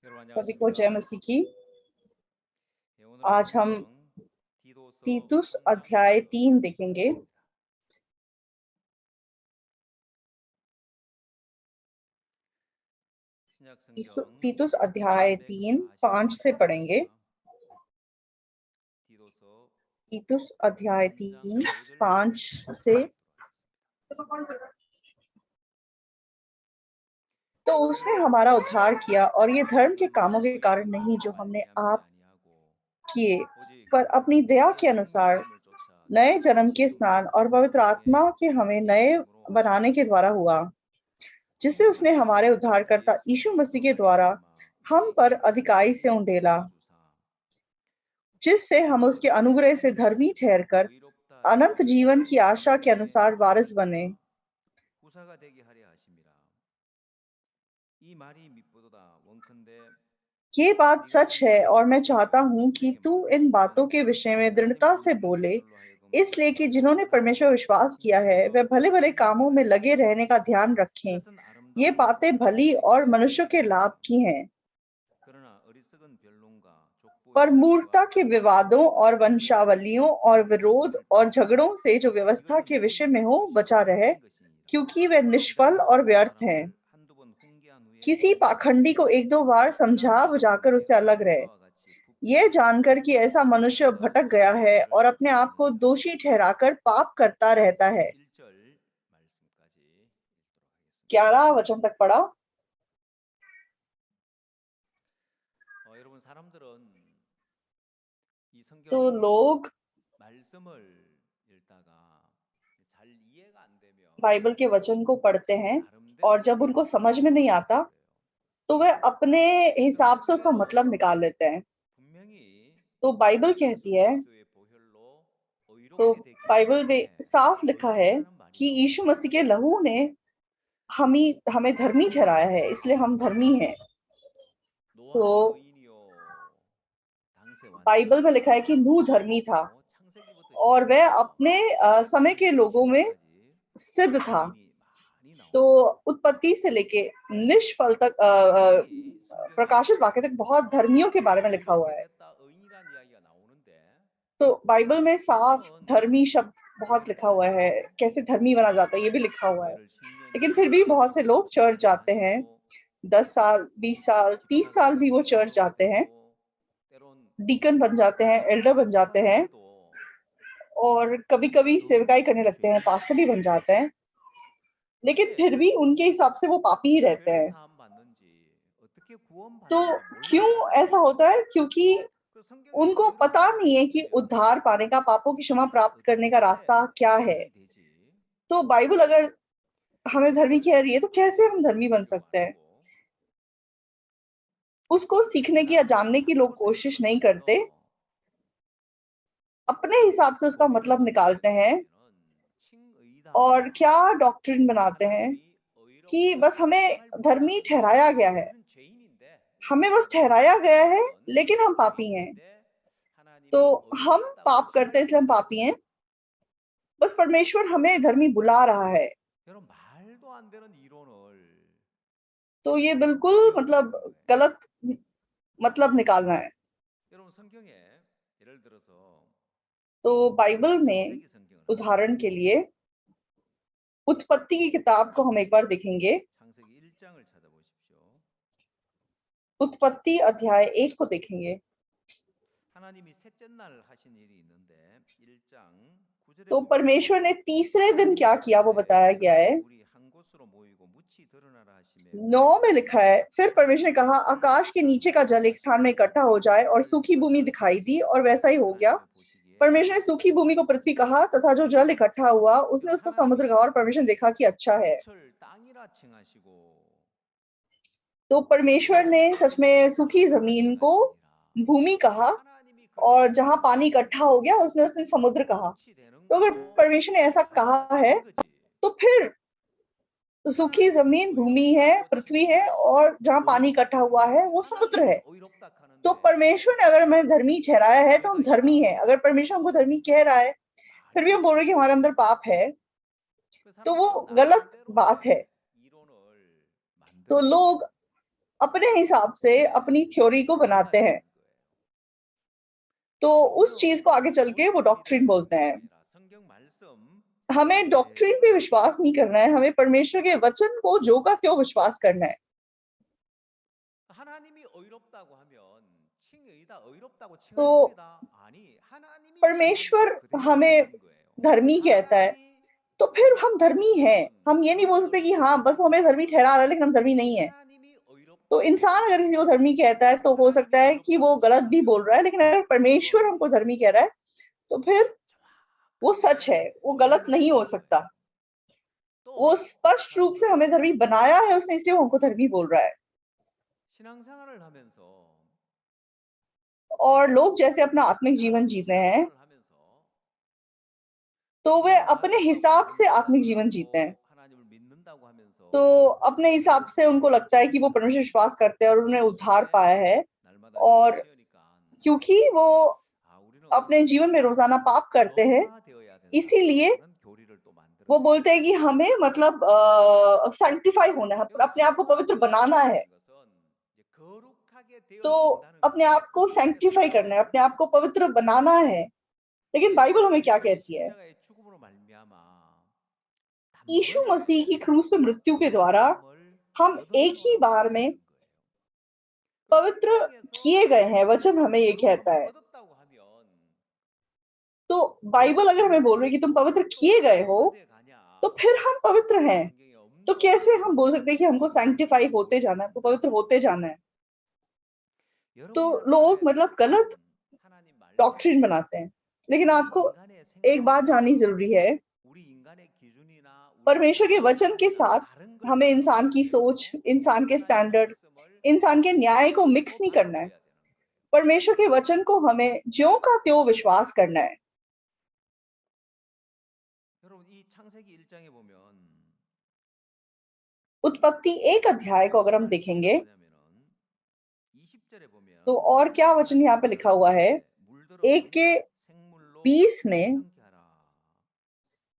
여러분 सभी को जय 안녕하십니까? मसीह की। 예, 오늘은 आज हम 성경 디도서 तीतुस अध्याय 3 देखेंगे। 신약 성경 तीतुस अध्याय 3 5 से पढ़ेंगे। 345쪽입니다. 디도서 तीतुस अध्याय 3장 3 5절 5 말씀부터 से। 읽도록 하겠습니다. तो उसने हमारा उद्धार किया और ये धर्म के कामों के कारण नहीं जो हमने आप किए, पर अपनी दया के अनुसार नए जन्म के स्नान और पवित्र आत्मा के हमें नए बनाने के द्वारा हुआ, जिसे उसने हमारे उद्धारकर्ता यीशु मसीह के द्वारा हम पर अधिकाई से उंडेला, जिससे हम उसके अनुग्रह से धर्मी ठहरकर अनंत जीवन की आशा के अनुसार वारिस बने। 후사가 되게 하려 하심이라. 이 말이 밑보다 원컨대 ये बात सच है और मैं चाहता हूँ कि तू इन बातों के विषय में दृढ़ता से बोले, इसलिए कि जिन्होंने परमेश्वर विश्वास किया है वे भले भले कामों में लगे रहने का ध्यान रखें। ये बातें भली और मनुष्य के लाभ की हैं, पर मूर्खता के विवादों और वंशावलियों और विरोध और झगड़ों से जो व्यवस्था के विषय में हो बचा रहे, क्योंकि वे निष्फल और व्यर्थ हैं। किसी पाखंडी को एक दो बार समझा बुझाकर उससे अलग रहे, ये जानकर कि ऐसा मनुष्य भटक गया है और अपने आप को दोषी ठहराकर पाप करता रहता है। 11 वचन तक पढ़ा। 여러분 사람들은 이 तो 성경 लोग 말씀을 읽다가 잘 이해가 안 되면 बाइबल के वचन को पढ़ते हैं और जब उनको समझ में नहीं आता तो वे अपने हिसाब से उसका मतलब निकाल लेते हैं। तो बाइबल कहती है, तो बाइबल में साफ लिखा है कि यीशु मसीह के लहू ने हमें धर्मी ठहराया है, इसलिए हम धर्मी हैं। तो बाइबल में लिखा है कि नूह धर्मी था और वह अपने समय के लोगों में सिद्ध था। तो उत्पत्ति से लेके निष्फल तक, प्रकाशित वाक्य तक बहुत धर्मियों के बारे में लिखा हुआ है। तो बाइबल में साफ धर्मी शब्द बहुत लिखा हुआ है, कैसे धर्मी बना जाता है ये भी लिखा हुआ है। लेकिन फिर भी बहुत से लोग चर्च जाते हैं, 10 साल 20 साल 30 साल भी वो चर्च जाते हैं, डीकन बन जाते हैं, एल्डर बन जाते हैं और कभी कभी सेवकाई करने लगते हैं, पास्टर भी बन जाते हैं, लेकिन फिर भी उनके हिसाब से वो पापी ही रहते हैं। तो क्यों ऐसा होता है? क्योंकि उनको पता नहीं है कि उद्धार पाने का, पापों की क्षमा प्राप्त करने का रास्ता क्या है। तो बाइबल अगर हमें धर्मी कह रही है तो कैसे हम धर्मी बन सकते हैं? उसको सीखने की या जानने की लोग कोशिश नहीं करते, अपने हिसाब से उसका मतलब निकालते हैं और क्या डॉक्ट्रिन बनाते हैं कि बस हमें धर्मी ठहराया गया है, हमें बस ठहराया गया है, लेकिन हम पापी हैं। तो हम पाप करते हैं इसलिए हम पापी हैं, बस परमेश्वर हमें धर्मी बुला रहा है। तो ये बिल्कुल मतलब गलत मतलब निकालना है। तो बाइबल में उदाहरण के लिए उत्पत्ति की किताब को हम एक बार देखेंगे। उत्पत्ति अध्याय 1 को देखेंगे। तो परमेश्वर ने तीसरे दिन क्या किया वो बताया गया है। 9 में लिखा है, फिर परमेश्वर ने कहा आकाश के नीचे का जल एक स्थान में इकट्ठा हो जाए, और सूखी भूमि दिखाई दी और वैसा ही हो गया। परमेश्वर ने सूखी भूमि को पृथ्वी कहा तथा जो जल इकट्ठा हुआ उसने उसको समुद्र कहा, और परमेश्वर ने देखा कि अच्छा है। तो परमेश्वर ने सच में सूखी जमीन को भूमि कहा और जहां पानी इकट्ठा हो गया उसने समुद्र कहा। तो अगर परमेश्वर ने ऐसा कहा है तो फिर सूखी जमीन भूमि है, पृथ्वी है, और जहां पानी इकट्ठा हुआ है वो समुद्र है। तो परमेश्वर ने अगर हमें धर्मी ठहराया है तो हम धर्मी हैं। अगर परमेश्वर हमको धर्मी कह रहा है फिर भी हम बोल रहे कि हमारे अंदर पाप है, तो वो गलत बात है। तो लोग अपने हिसाब से अपनी थ्योरी को बनाते हैं, तो उस चीज को आगे चल के वो डॉक्ट्रिन बोलते हैं। हमें डॉक्ट्रिन पे विश्वास नहीं करना है, हमें परमेश्वर के वचन को जो का त्यों विश्वास करना है। तो परमेश्वर हमें धर्मी कहता है, तो फिर हम धर्मी हैं। हम ये नहीं बोल सकते कि हाँ बस वो हमें धर्मी ठहरा रहा है लेकिन हम धर्मी नहीं है। तो इंसान अगर किसी को धर्मी कहता है तो हो सकता है कि वो गलत भी बोल रहा है, लेकिन अगर परमेश्वर हमको धर्मी कह रहा है तो फिर वो सच है, वो गलत नहीं हो सकता। वो स्पष्ट रूप से हमें धर्मी बनाया है उसने, इसलिए वो हमको धर्मी बोल रहा है। और लोग जैसे अपना आत्मिक जीवन जीते हैं तो वे अपने हिसाब से आत्मिक जीवन जीते हैं। तो अपने हिसाब से उनको लगता है कि वो परमेश्वर विश्वास करते हैं और उन्होंने उद्धार पाया है, और क्योंकि वो अपने जीवन में रोजाना पाप करते हैं इसीलिए वो बोलते हैं कि हमें मतलब सैंक्टिफाई होना है, अपने आप को पवित्र बनाना है। तो अपने आप को सैंक्टिफाई करना है, अपने आप को पवित्र बनाना है। लेकिन बाइबल हमें क्या कहती है? यीशु मसीह की क्रूस पे मृत्यु के द्वारा हम एक ही बार में पवित्र किए गए हैं, वचन हमें ये कहता है। तो बाइबल अगर हमें बोल रही है कि तुम पवित्र किए गए हो तो फिर हम पवित्र हैं। तो कैसे हम बोल सकते हैं कि हमको सैंक्टिफाई होते जाना है, हमको पवित्र होते जाना है? तो लोग मतलब गलत डॉक्ट्रिन बनाते हैं। लेकिन आपको एक बात जाननी जरूरी है, परमेश्वर के वचन के साथ हमें इंसान की सोच, इंसान के स्टैंडर्ड, इंसान के न्याय को मिक्स नहीं करना है। परमेश्वर के वचन को हमें ज्यों का त्यों विश्वास करना है। उत्पत्ति 1 अध्याय को अगर हम देखेंगे तो और क्या वचन यहाँ पे लिखा हुआ है, 1 के 20 में,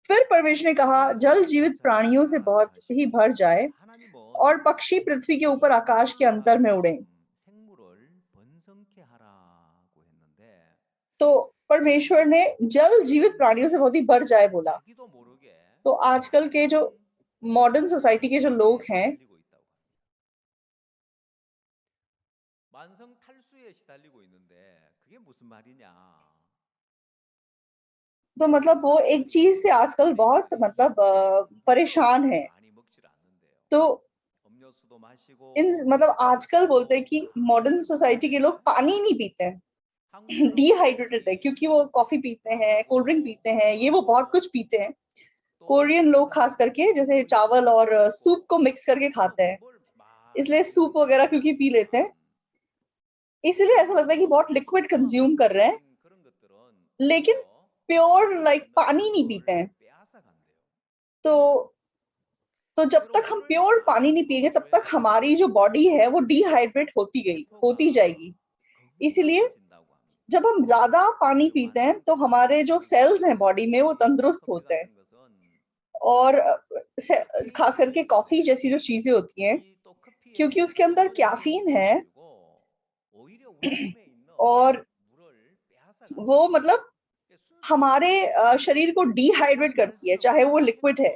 फिर परमेश्वर ने कहा जल जीवित प्राणियों से बहुत ही भर जाए और पक्षी पृथ्वी के ऊपर आकाश के अंतर में उड़े। तो परमेश्वर ने जल जीवित प्राणियों से बहुत ही भर जाए बोला। तो आजकल के जो मॉडर्न सोसाइटी के जो लोग हैं तो मतलब वो एक चीज से आजकल बहुत मतलब परेशान है। तो इन मतलब आजकल बोलते हैं कि मॉडर्न सोसाइटी के लोग पानी नहीं पीते हैं, डिहाइड्रेटेड है, क्योंकि वो कॉफी पीते हैं, कोल्ड ड्रिंक पीते हैं, ये वो बहुत कुछ पीते हैं। कोरियन लोग खास करके जैसे चावल और सूप को मिक्स करके खाते हैं, इसलिए सूप वगैरह क्योंकि पी लेते हैं, इसलिए ऐसा लगता है कि बहुत लिक्विड कंज्यूम कर रहे हैं, लेकिन प्योर लाइक पानी नहीं पीते हैं। तो जब तक हम प्योर पानी नहीं पिएंगे तब तक हमारी जो बॉडी है वो डिहाइड्रेट होती जाएगी। इसलिए जब हम ज्यादा पानी पीते हैं तो हमारे जो सेल्स हैं बॉडी में वो तंदुरुस्त होते हैं। और खास करके कॉफी जैसी जो चीजें होती हैं, क्योंकि उसके अंदर कैफीन है और वो मतलब हमारे शरीर को डिहाइड्रेट करती है, चाहे वो लिक्विड है।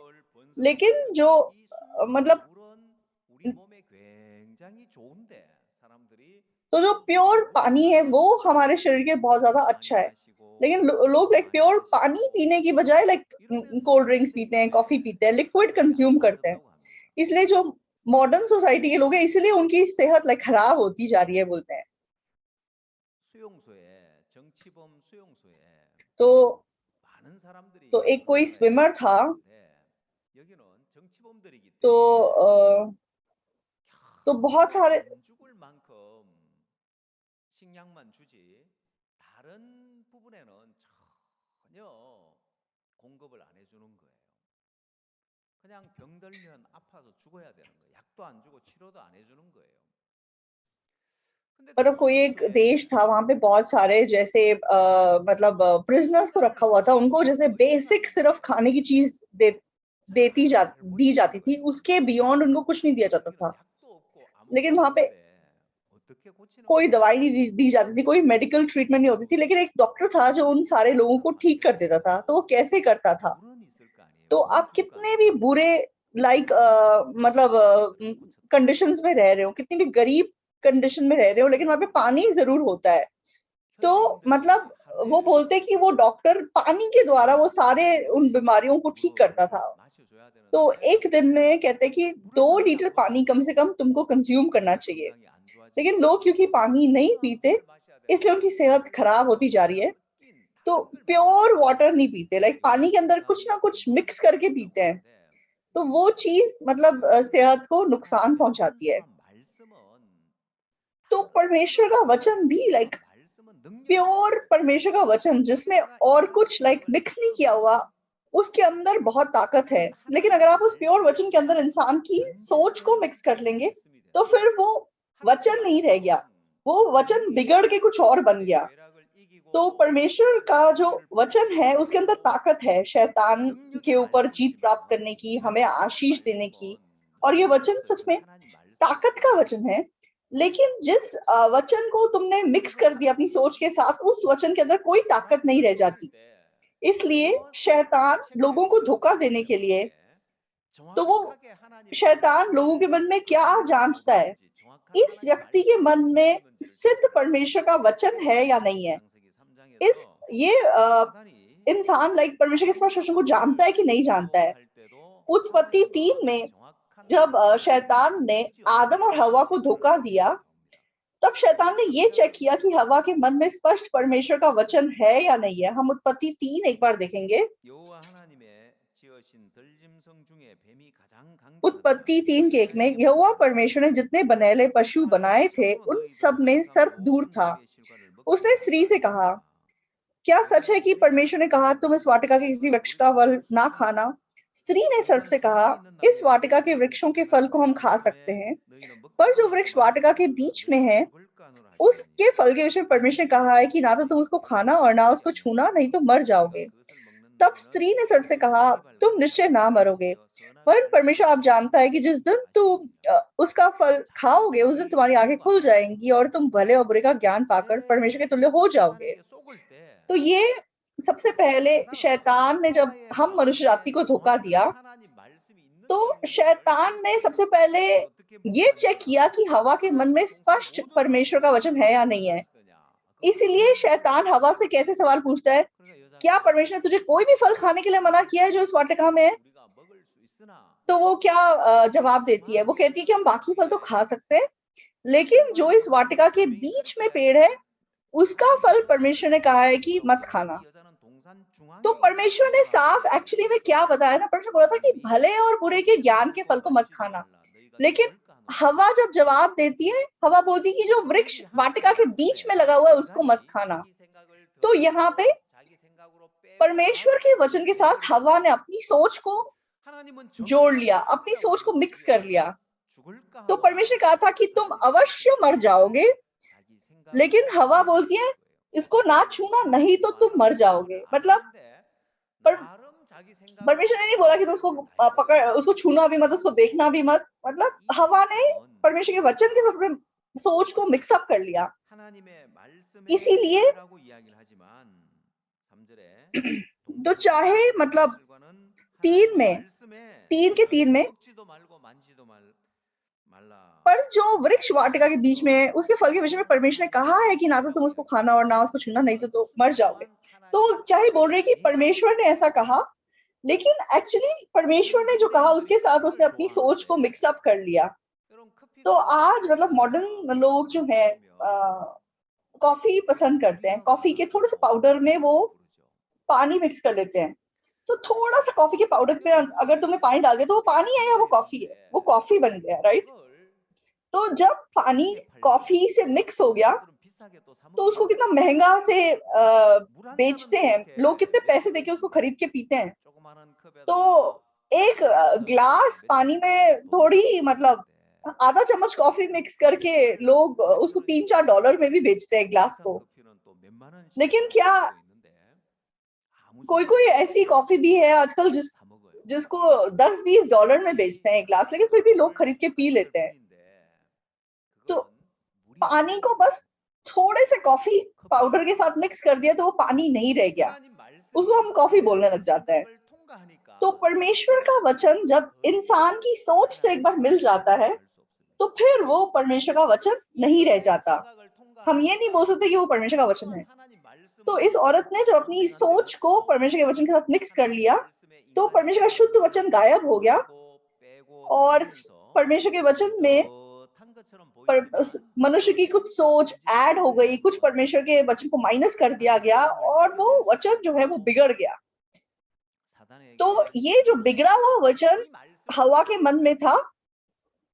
लेकिन जो मतलब तो जो प्योर पानी है वो हमारे शरीर के बहुत ज्यादा अच्छा है। लेकिन लोग लाइक प्योर पानी पीने की बजाय लाइक कोल्ड ड्रिंक्स पीते हैं, कॉफी पीते हैं, लिक्विड कंज्यूम करते हैं। इसलिए जो मॉडर्न सोसाइटी के लोग हैं इसलिए उनकी सेहत लाइक खराब होती जा रही है बोलते हैं। तो एक कोई स्विमर था, तो बहुत सारे मतलब कोई एक देश था, वहां पे बहुत सारे जैसे मतलब प्रिजनर्स को रखा हुआ था, उनको जैसे बेसिक सिर्फ खाने की चीज दी जाती थी, उसके बियॉन्ड उनको कुछ नहीं दिया जाता था। लेकिन वहां पे कोई दवाई नहीं दी जाती थी, कोई मेडिकल ट्रीटमेंट नहीं होती थी, लेकिन एक डॉक्टर था जो उन सारे लोगों को ठीक कर देता था। तो वो कैसे करता था? तो आप कितने भी बुरे लाइक मतलब कंडीशंस में रह रहे हो, कितनी भी गरीब कंडीशन में रह रहे हो, लेकिन वहां पे पानी जरूर होता है। तो मतलब वो बोलते कि वो डॉक्टर पानी के द्वारा वो सारे उन बीमारियों को ठीक करता था। तो एक दिन में कहते कि 2 लीटर पानी कम से कम तुमको कंज्यूम करना चाहिए, लेकिन लोग क्योंकि पानी नहीं पीते इसलिए उनकी सेहत खराब होती जा रही है। तो प्योर वाटर नहीं पीते, लाइक पानी के अंदर कुछ ना कुछ मिक्स करके पीते हैं। तो वो चीज मतलब सेहत को नुकसान पहुंचाती है। तो परमेश्वर का वचन भी लाइक प्योर परमेश्वर का वचन जिसमें और कुछ लाइक मिक्स नहीं किया हुआ, उसके अंदर बहुत ताकत है। लेकिन अगर आप उस प्योर वचन के अंदर इंसान की सोच को मिक्स कर लेंगे तो फिर वो वचन नहीं रह गया, वो वचन बिगड़ के कुछ और बन गया। तो परमेश्वर का जो वचन है उसके अंदर ताकत है शैतान के ऊपर जीत प्राप्त करने की, हमें आशीष देने की। और ये वचन सच में ताकत का वचन है। लेकिन जिस वचन को तुमने मिक्स कर दिया अपनी सोच के साथ, उस वचन के अंदर कोई ताकत नहीं रह जाती। इसलिए शैतान लोगों को धोखा देने के लिए, तो वो शैतान लोगों के मन में क्या जांचता है, इस व्यक्ति के मन में सिद्ध परमेश्वर का वचन है या नहीं है। इस ये इंसान लाइक परमेश्वर के स्पष्ट वचन को जानता है कि नहीं जानता है। उत्पत्ति 3 में जब शैतान ने आदम और हवा को धोखा दिया, तब शैतान ने ये चेक किया कि हवा के मन में स्पष्ट परमेश्वर का वचन है या नहीं है। हम उत्पत्ति 3 एक बार देखेंगे। उत्पत्ति 3:1 में यहोवा परमेश्वर ने जितने बनेले पशु बनाए थे उन सब में सर्प दूर था। उसने स्त्री से कहा, क्या सच है कि परमेश्वर ने कहा तुम इस वाटिका के किसी वृक्ष का फल ना खाना? स्त्री ने सर्प से कहा, इस वाटिका के वृक्षों के फल को हम खा सकते हैं, पर जो वृक्ष वाटिका के बीच में है उसके फल के विषय में परमेश्वर ने कहा है कि ना तो तुम उसको खाना और ना उसको छूना, नहीं तो मर जाओगे। तब स्त्री ने सर्प से कहा, तुम निश्चय ना मरोगे, वरन परमेश्वर आप जानता है कि जिस दिन तुम उसका फल खाओगे उस दिन तुम्हारी आंखें खुल जाएंगी और तुम भले और बुरे का ज्ञान पाकर परमेश्वर के तुल्य हो जाओगे। तो ये सबसे पहले शैतान ने जब हम मनुष्य जाति को धोखा दिया, तो शैतान ने सबसे पहले ये चेक किया कि हवा के मन में स्पष्ट परमेश्वर का वचन है या नहीं है। इसीलिए शैतान हवा से कैसे सवाल पूछता है, क्या परमेश्वर ने तुझे कोई भी फल खाने के लिए मना किया है जो इस वाटिका में है? तो वो क्या जवाब देती है? वो कहती है कि हम बाकी फल तो खा सकते हैं, लेकिन जो इस वाटिका के बीच में पेड़ है उसका फल परमेश्वर ने कहा है कि मत खाना। तो परमेश्वर ने साफ एक्चुअली में क्या बताया था? परमेश्वर बोला था कि भले और बुरे के ज्ञान के फल को मत खाना, लेकिन हवा जब जवाब देती है, हवा बोलती है कि जो वृक्ष वाटिका के बीच में लगा हुआ है उसको मत खाना। तो यहाँ पे परमेश्वर के वचन के साथ हवा ने अपनी सोच को जोड़ लिया, अपनी सोच को मिक्स कर लिया। तो परमेश्वर ने कहा था कि तुम अवश्य मर जाओगे, लेकिन हवा बोलती है इसको ना छूना, नहीं तो तुम मर जाओगे। मतलब परमेश्वर ने नहीं बोला कि तुम उसको पकड़, उसको छूना भी मत, उसको देखना भी मत। मतलब हवा ने परमेश्वर के वचन के साथ सोच को मिक्सअप कर लिया। इसीलिए तो चाहे मतलब 3 में पर जो वृक्ष वाटिका के बीच में है उसके फल के विषय में परमेश्वर ने कहा है कि ना तो तुम उसको खाना और ना उसको छूना, नहीं तो तुम मर जाओगे। तो चाहे बोल रहे कि परमेश्वर ने ऐसा कहा, लेकिन एक्चुअली परमेश्वर ने जो कहा उसके साथ उसने अपनी सोच को मिक्सअप कर लिया। तो आज मतलब मॉडर्न लोग जो है कॉफी पसंद करते हैं, कॉफी के थोड़े से पाउडर में वो पानी मिक्स कर लेते हैं। तो थोड़ा सा कॉफी के पाउडर पे अगर तुमने पानी डाल दिया तो वो पानी है या वो कॉफी है? वो कॉफी बन गया, राइट? तो जब पानी कॉफी से मिक्स हो गया तो उसको कितना महंगा से बेचते हैं लोग, कितने पैसे देके उसको खरीद के पीते हैं। तो एक ग्लास पानी में थोड़ी मतलब आधा चम्मच कॉफी मिक्स करके लोग उसको $3-4 में भी बेचते हैं ग्लास को। लेकिन क्या कोई कोई ऐसी कॉफी भी है आजकल जिसको $10-20 में बेचते हैं एक ग्लास, लेकिन फिर भी लोग खरीद के पी लेते हैं। तो पानी को बस थोड़े से कॉफी पाउडर के साथ मिक्स कर दिया तो वो पानी नहीं रह गया, उसको हम कॉफी बोलने लग जाते हैं। तो परमेश्वर का वचन जब इंसान की सोच से एक बार मिल जाता है तो फिर वो परमेश्वर का वचन नहीं रह जाता। हम ये नहीं बोल सकते कि वो परमेश्वर का वचन है। तो इस औरत ने जब अपनी सोच को परमेश्वर के वचन के साथ मिक्स कर लिया तो परमेश्वर का शुद्ध वचन गायब हो गया और परमेश्वर के वचन में मनुष्य की कुछ सोच ऐड हो गई, कुछ परमेश्वर के वचन को माइनस कर दिया गया और वो वचन जो है वो बिगड़ गया। तो ये जो बिगड़ा हुआ वचन हवा के मन में था,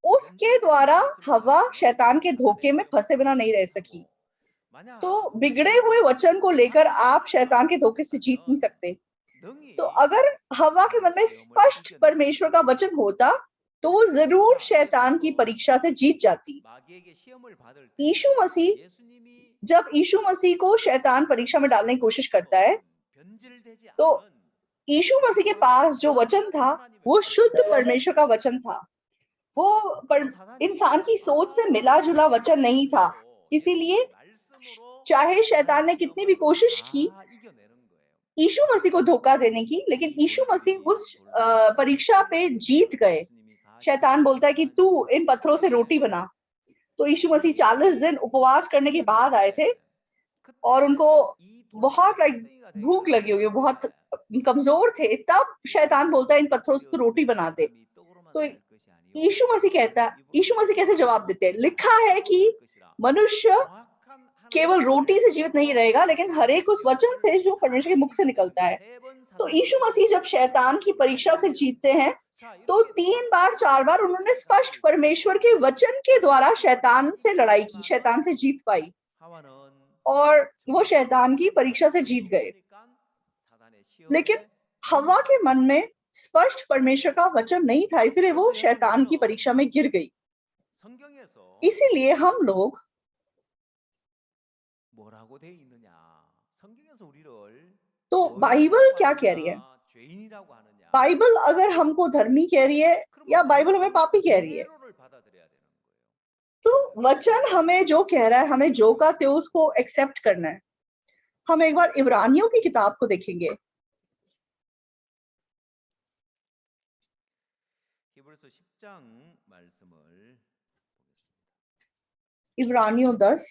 उसके द्वारा हवा शैतान के धोखे में फंसे बिना नहीं रह सकी। तो बिगड़े हुए वचन को लेकर आप शैतान के धोखे से जीत नहीं सकते। तो अगर हवा के मन में स्पष्ट परमेश्वर का वचन होता तो वो जरूर शैतान की परीक्षा से जीत जाती। यीशु मसीह, जब यीशु मसीह को शैतान परीक्षा में डालने की कोशिश करता है तो यीशु मसीह के पास जो वचन था वो शुद्ध परमेश्वर का वचन था, वो इंसान की सोच से मिला जुला वचन नहीं था। इसीलिए चाहे शैतान ने कितनी भी कोशिश की यीशु मसीह को धोखा देने की, लेकिन यीशु मसीह उस परीक्षा पे जीत गए। शैतान बोलता है कि तू इन पत्थरों से रोटी बना। तो यीशु मसीह 40 दिन उपवास करने के बाद आए थे और उनको बहुत भूख लगी हुई, बहुत कमजोर थे। तब शैतान बोलता है इन पत्थरों से तू रोटी बना दे। तो यीशु मसीह कहता है, यीशु मसीह कैसे जवाब देते हैं? लिखा है कि मनुष्य केवल रोटी से जीवित नहीं रहेगा लेकिन हर एक उस वचन से जो परमेश्वर के मुख से निकलता है। तो यीशु मसीह जब शैतान की परीक्षा से जीतते हैं तो 3 बार 4 बार उन्होंने स्पष्ट परमेश्वर के वचन के द्वारा शैतान से लड़ाई की, शैतान से जीत पाई और वो शैतान की परीक्षा से जीत गए। लेकिन हवा के मन में स्पष्ट परमेश्वर का वचन नहीं था, इसलिए वो शैतान की परीक्षा में गिर गई। इसीलिए हम लोग तो बाइबल क्या कह रही है? बाइबल अगर हमको धर्मी कह रही है या बाइबल हमें पापी कह रही है? तो वचन हमें जो कह रहा है हमें जो का त्यों उसको एक्सेप्ट करना है। हम एक बार इब्रानियों की किताब को देखेंगे। इब्रानियों 10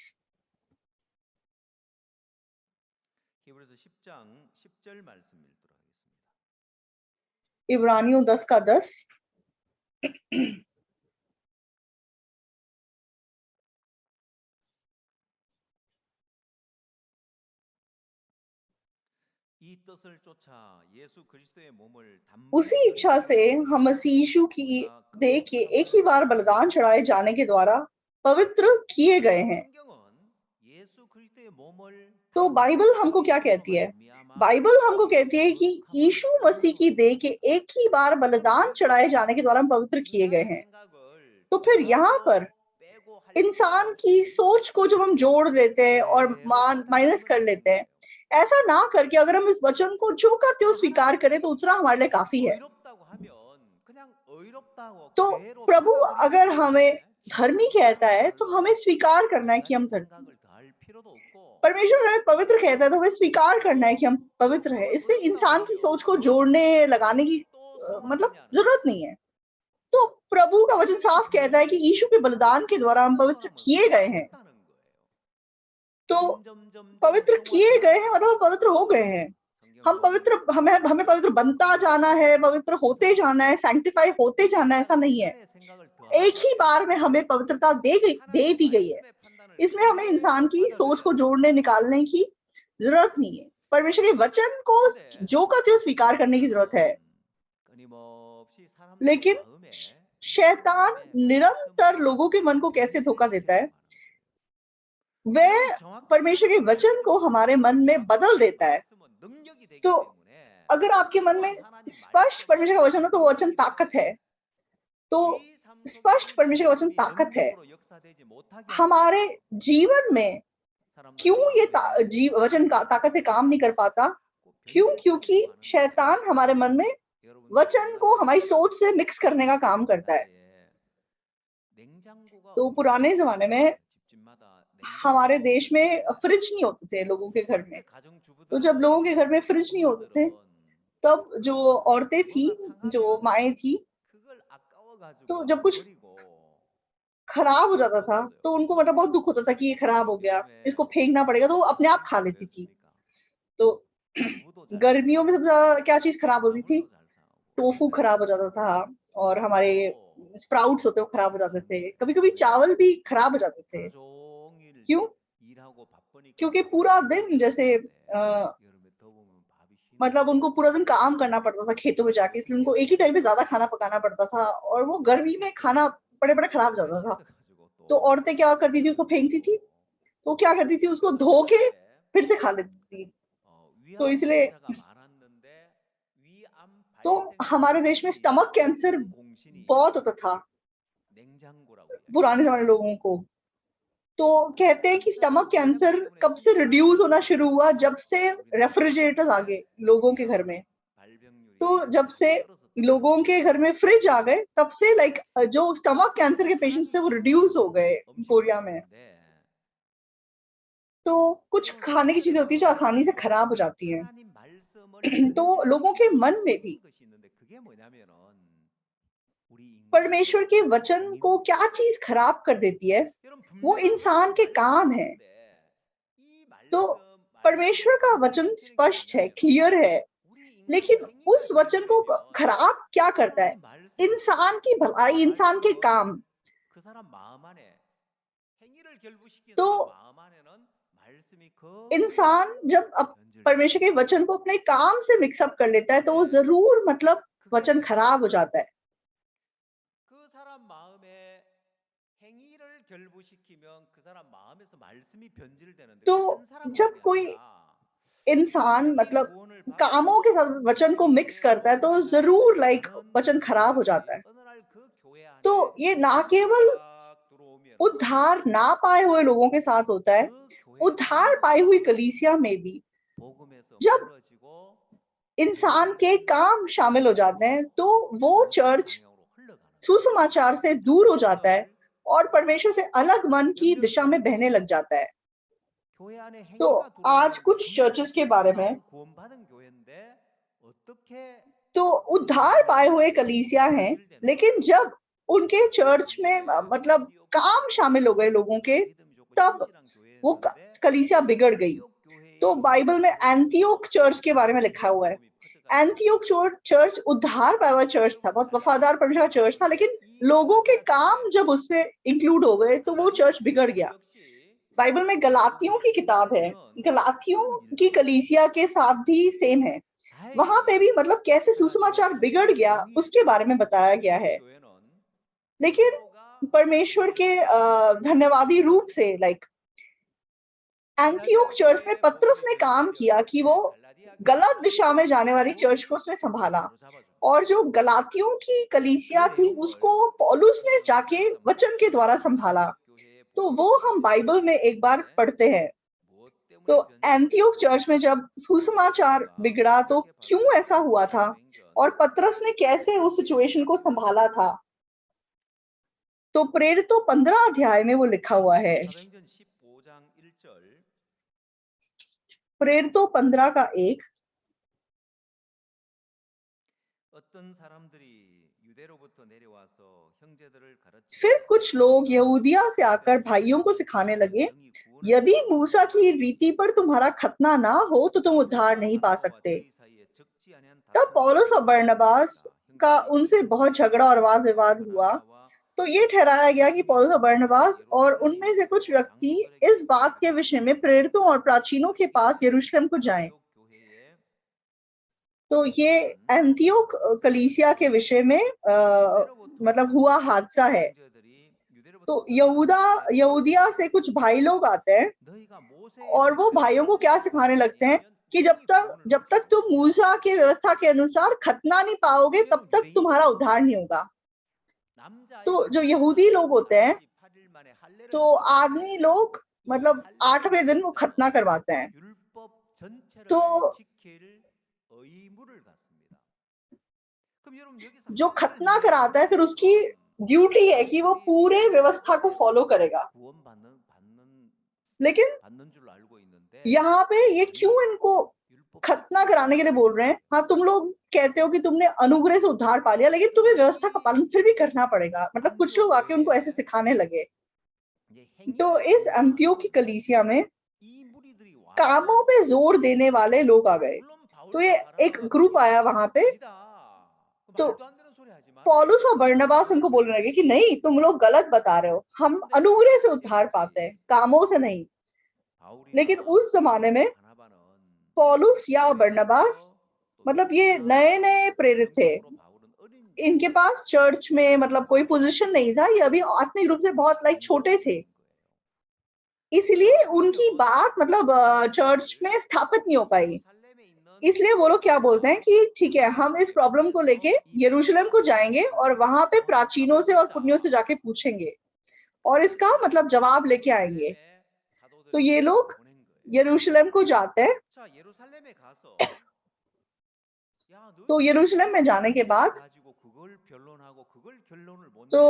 इब्रानियों 10 का 10 उसी इच्छा से हम मसीह यीशु की देह के एक ही बार बलिदान चढ़ाए जाने के द्वारा पवित्र किए गए हैं। तो बाइबल हमको क्या कहती है? बाइबल हमको कहती है कि यीशु मसीह की देह के एक ही बार बलिदान चढ़ाए जाने के द्वारा हम पवित्र किए गए हैं। तो फिर यहाँ पर इंसान की सोच को जब हम जोड़ लेते हैं और माइनस कर लेते हैं, ऐसा ना करके अगर हम इस वचन को जो का त्यों स्वीकार करें तो उतना हमारे लिए काफी है। तो प्रभु अगर हमें धर्मी कहता है तो हमें स्वीकार करना है कि हम धर्मी। परमेश्वर हमें पवित्र कहता है तो हमें स्वीकार करना है कि हम पवित्र है। इसलिए इंसान की सोच को जोड़ने लगाने की मतलब जरूरत नहीं है। तो प्रभु का वचन साफ कहता है कि यीशु के बलिदान के द्वारा हम पवित्र किए गए हैं। तो पवित्र किए गए हैं मतलब हम पवित्र हो गए हैं। हम पवित्र, हमें पवित्र बनता जाना है, पवित्र होते जाना है, सैंक्टिफाई होते जाना है, ऐसा नहीं है। एक ही बार में हमें पवित्रता दे दी गई है। इसमें हमें इंसान की सोच को जोड़ने निकालने की जरूरत नहीं है। परमेश्वर के वचन को जो का त्यों स्वीकार करने की जरूरत है। लेकिन शैतान निरंतर लोगों के मन को कैसे धोखा देता है? वह परमेश्वर के वचन को हमारे मन में बदल देता है। तो अगर आपके मन में स्पष्ट परमेश्वर का वचन हो तो वो वचन ताकत है। तो स्पष्ट परमेश्वर का वचन ताकत है। हमारे जीवन में क्यों ये वचन का ताकत से काम नहीं कर पाता? क्यों? क्योंकि शैतान हमारे मन में वचन को हमारी सोच से मिक्स करने का काम करता है। तो पुराने जमाने में हमारे देश में फ्रिज नहीं होते थे लोगों के घर में। तो जब लोगों के घर में फ्रिज नहीं होते थे, तब जो औरतें थी, जो माएँ थी, तो जब कुछ खराब हो जाता था, तो उनको मतलब बहुत दुःख होता था कि ये खराब हो गया, इसको फेंकना पड़ेगा, तो वो अपने आप खा लेती थी। तो गर्मियों में सबसे ज़्यादा क्या चीज़ खराब होती थी? टोफू खराब हो जाता था और हमारे स्प्राउट्स होते हैं वो खराब हो जाते थे। कभी-कभी चावल भी खराब हो जाते थे। क्यों? क्योंकि पूरा दिन जैसे मतलब उनको पूरा दिन काम करना पड़ता था खेतों में जाके, इसलिए उनको एक ही टाइम पे ज़्यादा खाना पकाना पड़ता था और वो गर्मी में खाना पड़े-पड़े खराब हो जाता था। तो औरतें क्या करती थी, उसको फेंकती थी। तो क्या करती थी, उसको धो के फिर से खा लेती थी। तो इसलिए तो हमारे देश में स्टमक कैंसर बहुत होता था पुराने ज़माने लोगों को। तो कहते हैं कि स्टमक कैंसर कब से रिड्यूस होना शुरू हुआ, जब से रेफ्रिजरेटर्स आ गए लोगों के घर में। तो जब से लोगों के घर में फ्रिज आ गए, तब से लाइक जो स्टमक कैंसर के पेशेंट्स थे वो रिड्यूस हो गए कोरिया में। तो कुछ खाने की चीज़ें होती हैं जो आसानी से खराब हो जाती हैं। तो लोगों के मन में भी परमेश्वर के वचन को क्या चीज़ खराब कर देती है, वो इंसान के काम है। तो परमेश्वर का वचन स्पष्ट है, क्लियर है, लेकिन उस वचन को खराब क्या करता है? इंसान की भलाई, इंसान के काम। तो इंसान जब परमेश्वर के वचन को अपने काम से मिक्स अप कर लेता है, तो वो ज़रूर मतलब वचन खराब हो जाता है। तो जब कोई इंसान मतलब कामों के साथ वचन को मिक्स करता है, तो ज़रूर लाइक वचन खराब हो जाता है। तो ये ना केवल उद्धार ना पाए हुए लोगों के साथ होता है, उद्धार पाई हुई कलीसिया में भी जब इंसान के काम शामिल हो जाते हैं, तो वो चर्च सुसमाचार से दूर हो जाता है और परमेश्वर से अलग मन की दिशा में बहने लग जाता है। तो आज कुछ चर्चेस के बारे में तो उद्धार पाए हुए कलीसिया हैं, लेकिन जब उनके चर्च में मतलब काम शामिल हो गए लोगों के, तब वो कलीसिया बिगड़ गई। तो बाइबल में एंटियोक चर्च के बारे में लिखा हुआ है। एंटियोक चर्च उद्धार पाया हुआ चर्च था, बहुत वफादार परमेश्वर का चर्च था, लेकिन लोगों के काम जब उसमें इंक्लूड हो गए, तो वो चर्च बिगड़ गया। बाइबल में गलातियों की किताब है, गलातियों की कलीसिया के साथ भी सेम है। वहां पे भी मतलब कैसे सुसमाचार बिगड़ गया उसके बारे में बताया गया है। लेकिन परमेश्वर के धन्यवादी रूप से लाइक एंटियोक चर्च में पतरस ने काम किया कि वो गलत दिशा में जाने वाली चर्च को उसने संभाला, और जो गलातियों की कलीसिया थी उसको पौलुस ने जाके वचन के द्वारा संभाला। तो वो हम बाइबल में एक बार पढ़ते हैं। तो एंटियोक चर्च में जब सुसमाचार बिगड़ा, तो क्यों ऐसा हुआ था और पतरस ने कैसे उस सिचुएशन को संभाला था, तो प्रेरितों 15 अध्याय में वो लिखा हुआ है। प्रेरितों 15 का 1। फिर कुछ लोग यहूदिया से आकर भाइयों को सिखाने लगे, यदि मूसा की रीति पर तुम्हारा खतना ना हो तो तुम उद्धार नहीं पा सकते। तब पौलुस और बरनबास का उनसे बहुत झगड़ा और वाद विवाद हुआ। तो ये ठहराया गया कि पौलुस और बरनबास और उनमें से कुछ व्यक्ति इस बात के विषय में प्रेरितों और प्राचीनों के पास यरूशलेम को जाएं। तो ये एंटियोक कलीसिया के विषय में मतलब हुआ हादसा है। तो यहूदिया से कुछ भाई लोग आते हैं और वो भाइयों को क्या सिखाने लगते हैं कि जब तक तुम मूसा के व्यवस्था के अनुसार खतना नहीं पाओगे, तब तक तुम्हारा उद्धार नहीं होगा। तो जो यहूदी लोग होते हैं, तो आदमी लोग मतलब 8वें दिन वो खतना करवाते हैं। तो जो खतना कराता है, फिर उसकी ड्यूटी है कि वो पूरे व्यवस्था को फॉलो करेगा। लेकिन यहाँ पे ये क्यों इनको खतना कराने के लिए बोल रहे हैं? हाँ, तुम लोग कहते हो कि तुमने अनुग्रह से उद्धार पा लिया, लेकिन तुम्हें व्यवस्था का पालन फिर भी करना पड़ेगा। मतलब कुछ लोग आके उनको ऐसे सिखाने लगे। तो इस अंत्योखी कलीसिया में कामों पे जोर देने वाले लोग आ गए। तो ये एक ग्रुप आया वहां पे। तो पौलुस और बरनबास उनको बोलने लगे कि नहीं, तुम लोग गलत बता रहे हो, हम अनुग्रह से उद्धार पाते हैं, कामों से नहीं। लेकिन उस जमाने में पौलुस या बरनबास मतलब ये नए नए प्रेरित थे। इनके पास चर्च में मतलब कोई पोजीशन नहीं था, ये अभी आत्मिक रूप से बहुत छोटे थे। इसलिए उनकी बात मतलब चर्च में स्थापित नहीं हो पाई। इसलिए वो लोग क्या बोलते हैं कि ठीक है, हम इस प्रॉब्लम को लेके यरूशलेम को जाएंगे और वहां पे प्राचीनों से और पुण्यों से जाके पूछेंगे और इसका मतलब जवाब लेके आएंगे। तो ये लोग यरूशलेम को जाते हैं। तो यरूशलेम में जाने के बाद तो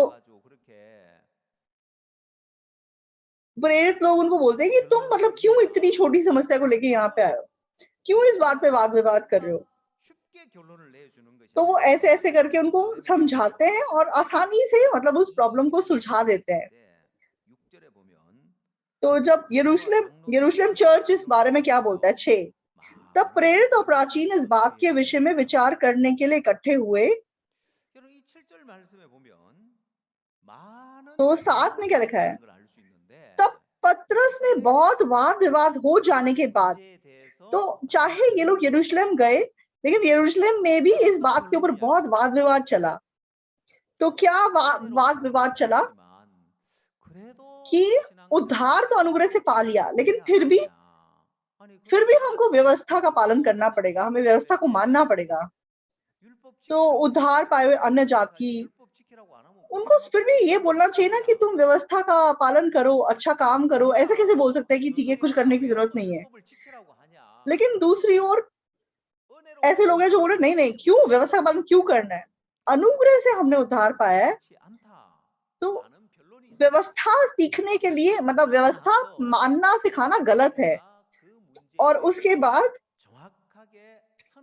प्रेरित लोग उनको बोलते हैं कि तुम मतलब क्यों इतनी छोटी समस्या को लेके यहाँ पे आए हो, क्यों इस बात पे वाद विवाद कर रहे हो? तो वो ऐसे ऐसे करके उनको समझाते हैं और आसानी से मतलब उस प्रॉब्लम को सुलझा देते हैं। तो जब यरूशलेम चर्च इस बारे में क्या बोलता है 6, तब प्रेरित और प्राचीन इस बात के विषय में विचार करने के लिए इकट्ठे हुए। तो 7 में क्या लिखा है? तब पतरस ने बहुत वाद विवाद हो जाने के बाद, तो चाहे ये लोग यरूशलेम गए, लेकिन यरूशलेम में भी इस बात के ऊपर बहुत वाद विवाद चला। तो क्या वाद विवाद चला कि उद्धार तो अनुग्रह से पा लिया, लेकिन फिर भी हमको व्यवस्था का पालन करना पड़ेगा, हमें व्यवस्था को मानना पड़ेगा। तो उद्धार पाए हुए अन्य जाति, उनको फिर भी ये बोलना चाहिए ना कि तुम व्यवस्था का पालन करो, अच्छा काम करो। ऐसे कैसे बोल सकते हैं कि ठीक है, कुछ करने की जरूरत नहीं है? लेकिन दूसरी ओर ऐसे लोग हैं जो बोल रहे नहीं नहीं, क्यों व्यवस्था का पालन क्यों करना है? अनुग्रह से हमने उद्धार पाया है, तो व्यवस्था सीखने के लिए मतलब व्यवस्था मानना सिखाना गलत है। और उसके बाद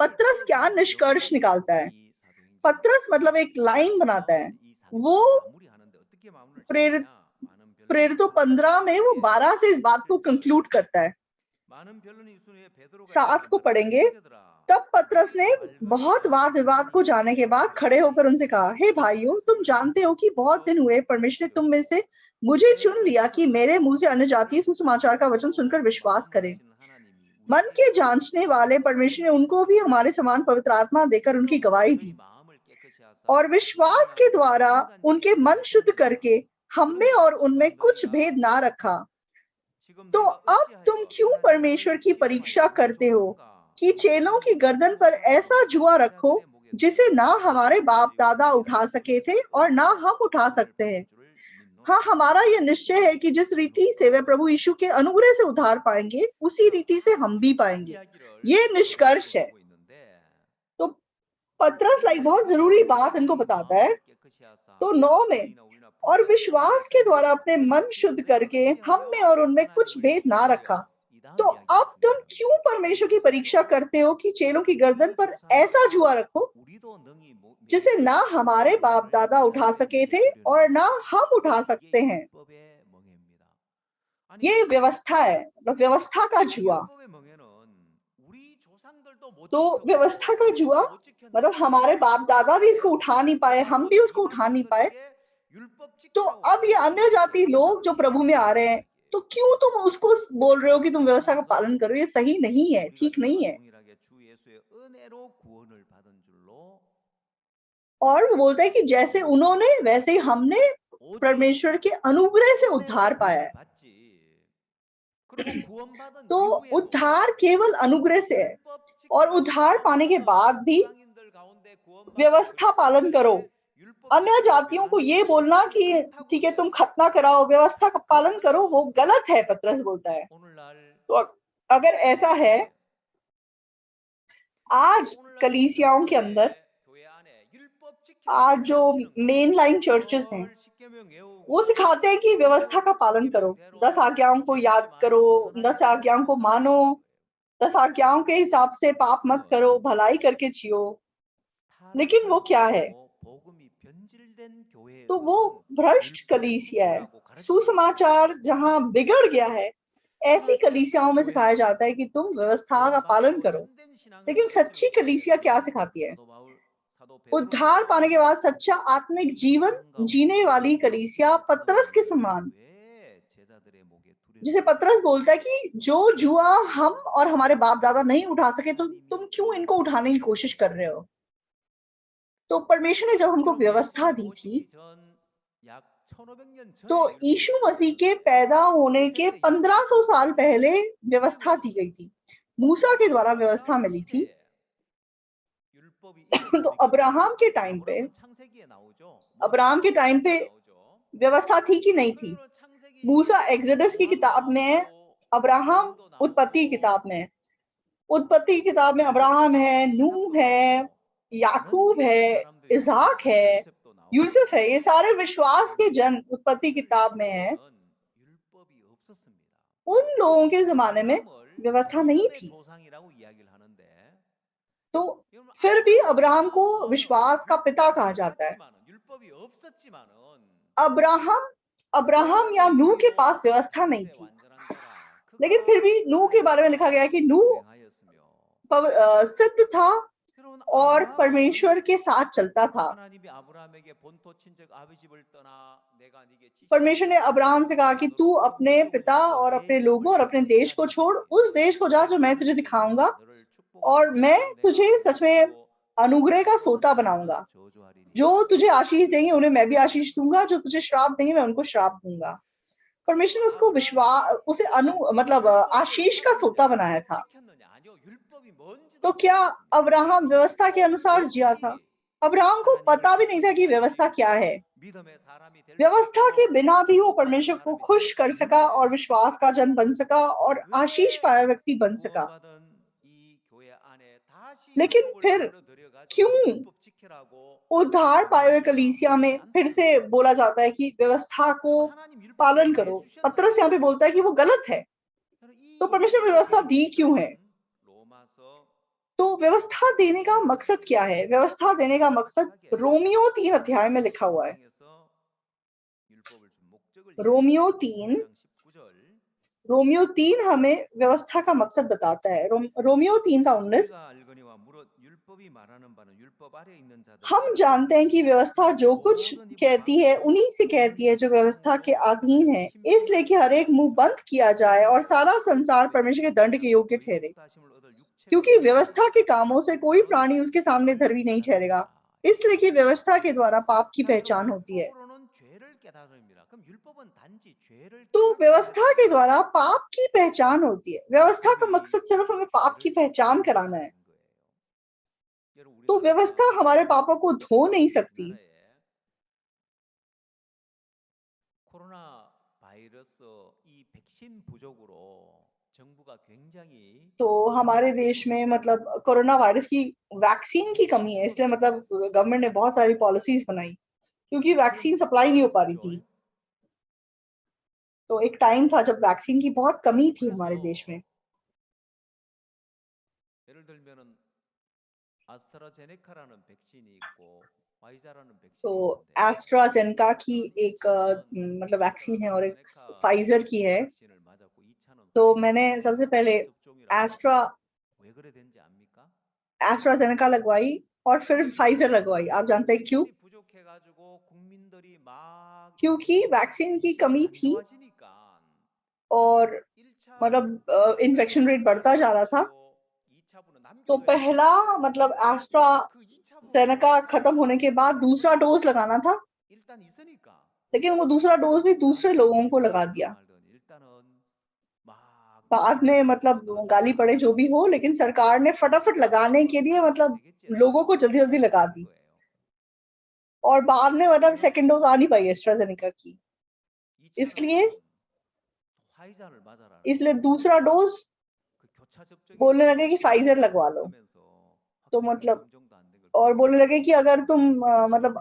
पतरस क्या निष्कर्ष निकालता है? पतरस मतलब एक लाइन बनाता है। वो प्रेरितों 15 में वो 12 से इस बात को कंक्लूड करता है। 7 को पढ़ेंगे। तब पतरस ने बहुत वाद विवाद को जाने के बाद खड़े होकर उनसे कहा, हे भाइयों, तुम जानते हो कि बहुत दिन हुए परमेश्वर ने तुम में से मुझे चुन लिया कि मेरे मुंह से अन्य जातीय सुसमाचार का वचन सुनकर विश्वास करें। मन के जांचने वाले परमेश्वर ने उनको भी हमारे समान पवित्र आत्मा देकर उनकी गवाही दी और विश्वास के द्वारा उनके मन शुद्ध करके हम में और उनमें कुछ भेद ना रखा। तो अब तुम क्यों परमेश्वर की परीक्षा करते हो कि चेलों की गर्दन पर ऐसा जुआ रखो जिसे ना हमारे बाप दादा उठा सके थे और ना हम उठा सकते हैं। हाँ, हमारा यह निश्चय है कि जिस रीति से वे प्रभु यीशु के अनुग्रह से उद्धार पाएंगे, उसी रीति से हम भी पाएंगे। ये निष्कर्ष है। तो पतरस बहुत जरूरी बात इनको बताता है। तो 9 में, और विश्वास के द्वारा अपने मन शुद्ध करके हम में और उनमें कुछ भेद ना रखा। तो अब तुम क्यों परमेश्वर की परीक्षा करते हो कि चेलों की गर्दन पर ऐसा जुआ रखो जिसे ना हमारे बाप दादा उठा सके थे और ना हम उठा सकते हैं। ये व्यवस्था है, मतलब व्यवस्था का जुआ। तो व्यवस्था का जुआ मतलब हमारे बाप दादा भी इसको उठा नहीं पाए, हम भी उसको उठा नहीं पाए। तो अब ये अन्य जाति लोग जो प्रभु में आ रहे हैं, तो क्यों तुम उसको बोल रहे हो कि तुम व्यवस्था का पालन करो? ये सही नहीं है, ठीक नहीं है। और वो बोलता है कि जैसे उन्होंने वैसे ही हमने परमेश्वर के अनुग्रह से उद्धार पाया है। तो उद्धार केवल अनुग्रह से है और उद्धार पाने के बाद भी व्यवस्था पालन करो। अन्य जातियों को ये बोलना कि ठीक है तुम खतना कराओ, व्यवस्था का पालन करो, वो गलत है, पतरस बोलता है। तो अगर ऐसा है, आज कलीसियाओं के अंदर आज जो मेन लाइन चर्चेस हैं वो सिखाते हैं कि व्यवस्था का पालन करो, 10 आज्ञाओं को याद करो, 10 आज्ञाओं को मानो, 10 आज्ञाओं के हिसाब से पाप मत करो, भलाई करके जियो। लेकिन वो क्या है? तो वो भ्रष्ट कलीसिया है। सुसमाचार जहां बिगड़ गया है, ऐसी कलीसियाओं में सिखाया जाता है कि तुम व्यवस्था का पालन करो। लेकिन सच्ची कलीसिया क्या सिखाती है? उद्धार पाने के बाद सच्चा आत्मिक जीवन जीने वाली कलीसिया पतरस के समान, जिसे पतरस बोलता है कि जो जुआ हम और हमारे बाप दादा नहीं उठा सके तो तुम क्यों इनको उठाने की कोशिश कर रहे हो? तो परमेश्वर ने जब हमको व्यवस्था दी थी, तो यीशु मसीह के पैदा होने के 1500 साल पहले व्यवस्था दी गई थी। मूसा के द्वारा व्यवस्था मिली थी। तो अब्राहम के टाइम पे व्यवस्था थी कि नहीं थी? मूसा एक्सोडस की किताब में है, अब्राहम उत्पत्ति की किताब में है। उत्पत्ति की किताब में अब्राहम है, नूह है, याकूब है, इसहाक है, यूसुफ है। ये सारे विश्वास के जन उत्पत्ति किताब में है। उन लोगों के जमाने में व्यवस्था नहीं थी, तो फिर भी अब्राहम को विश्वास का पिता कहा जाता है। अब्राहम या नूह के पास व्यवस्था नहीं थी, लेकिन फिर भी नूह के बारे में लिखा गया है कि नूह सिद्ध था और परमेश्वर के साथ चलता था। परमेश्वर ने अब्राहम से कहा कि तू अपने पिता और अपने लोगों और अपने देश को छोड़, उस देश को जा जो मैं तुझे दिखाऊंगा, और मैं तुझे सच में अनुग्रह का सोता बनाऊंगा। जो तुझे आशीष देंगे उन्हें मैं भी आशीष दूंगा, जो तुझे श्राप देंगे मैं उनको श्राप दूंगा। परमेश्वर ने उसको उसे मतलब आशीष का सोता बनाया था। तो क्या अब्राहम व्यवस्था के अनुसार जिया था? अब्राहम को पता भी नहीं था कि व्यवस्था क्या है। व्यवस्था के बिना भी वो परमेश्वर को खुश कर सका और विश्वास का जन बन सका और आशीष पाया व्यक्ति बन सका। लेकिन फिर क्यों उद्धार पाए हुए कलीसिया में फिर से बोला जाता है कि व्यवस्था को पालन करो? पतरस यहाँ पे बोलता है कि वो गलत है। तो परमेश्वर ने व्यवस्था दी क्यों है? तो व्यवस्था देने का मकसद क्या है? व्यवस्था देने का मकसद रोमियो 3 अध्याय में लिखा हुआ है। रोमियो 3 हमें व्यवस्था का मकसद बताता है। रोमियो 3 का 19, हम जानते हैं कि व्यवस्था जो कुछ कहती है उन्हीं से कहती है जो व्यवस्था के अधीन है, इसलिए कि हर एक मुंह बंद किया जाए और सारा संसार परमेश्वर के दंड के योग्य ठहरे। क्योंकि व्यवस्था के कामों से कोई प्राणी उसके सामने धर्मी नहीं ठहरेगा, इसलिए कि व्यवस्था के द्वारा पाप की पहचान होती है। तो व्यवस्था के द्वारा पाप की पहचान होती है। व्यवस्था का मकसद सिर्फ हमें पाप की पहचान कराना है। तो व्यवस्था हमारे पापों को धो नहीं सकती। तो हमारे देश में मतलब कोरोना वायरस की वैक्सीन की कमी है, इसलिए मतलब गवर्नमेंट ने बहुत सारी पॉलिसीज बनाई, क्योंकि वैक्सीन सप्लाई नहीं हो पा रही थी। तो एक टाइम था जब वैक्सीन की बहुत कमी थी हमारे देश में। तो एस्ट्राजेनेका की एक मतलब वैक्सीन है और एक फाइजर की है। तो मैंने सबसे पहले एस्ट्राजेनेका लगवाई और फिर फाइजर लगवाई। आप जानते हैं क्यों? क्योंकि वैक्सीन की कमी थी और मतलब इन्फेक्शन रेट बढ़ता जा रहा था। तो पहला मतलब एस्ट्राजेनेका खत्म होने के बाद दूसरा डोज लगाना था, लेकिन वो दूसरा डोज भी दूसरे लोगों को लगा दिया। बाद में मतलब गाली पड़े जो भी हो, लेकिन सरकार ने फटाफट लगाने के लिए मतलब लोगों को जल्दी जल्दी लगा दी, और बाद में मतलब सेकेंड डोज आ नहीं पाई एस्ट्राजेनेका की। इसलिए दूसरा डोज बोलने लगे कि फाइजर लगवा लो। तो मतलब और बोलने लगे कि अगर तुम मतलब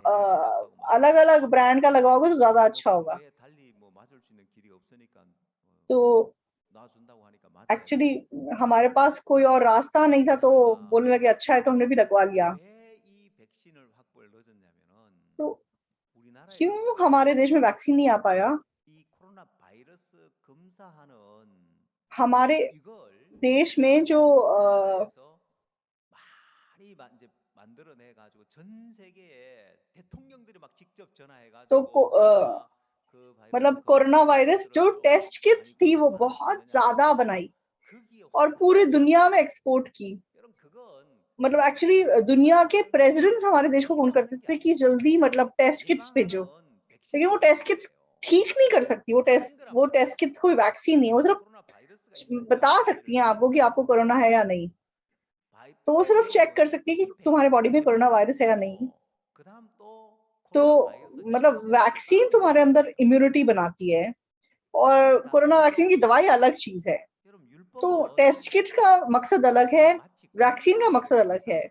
अलग अलग ब्रांड का लगवाओगे तो ज्यादा अच्छा होगा। तो एक्चुअली हमारे पास कोई और रास्ता नहीं था, तो बोलने लगे अच्छा है तो हमने भी लगवा लिया। तो क्यों हमारे देश में वैक्सीन नहीं आ पाया? हमारे देश में जो तो मतलब कोरोना वायरस जो टेस्ट किट्स थी वो बहुत ज्यादा बनाई और पूरी दुनिया में एक्सपोर्ट की। मतलब एक्चुअली दुनिया के प्रेसिडेंट्स हमारे देश को फोन करते थे कि जल्दी मतलब टेस्ट किट्स भेजो, लेकिन वो टेस्ट किट्स ठीक नहीं कर सकती। वो टेस्ट किट्स कोई वैक्सीन नहीं है, वो सिर्फ बता सकती हैं आपको कि आपको कोरोना है या नहीं। तो वो सिर्फ चेक कर सकती है कि तुम्हारे बॉडी में कोरोना वायरस है या नहीं। तो मतलब वैक्सीन तुम्हारे अंदर इम्यूनिटी बनाती है और कोरोना वैक्सीन की दवाई अलग चीज है। तो टेस्ट किट्स का मकसद अलग है, वैक्सीन का मकसद अलग है।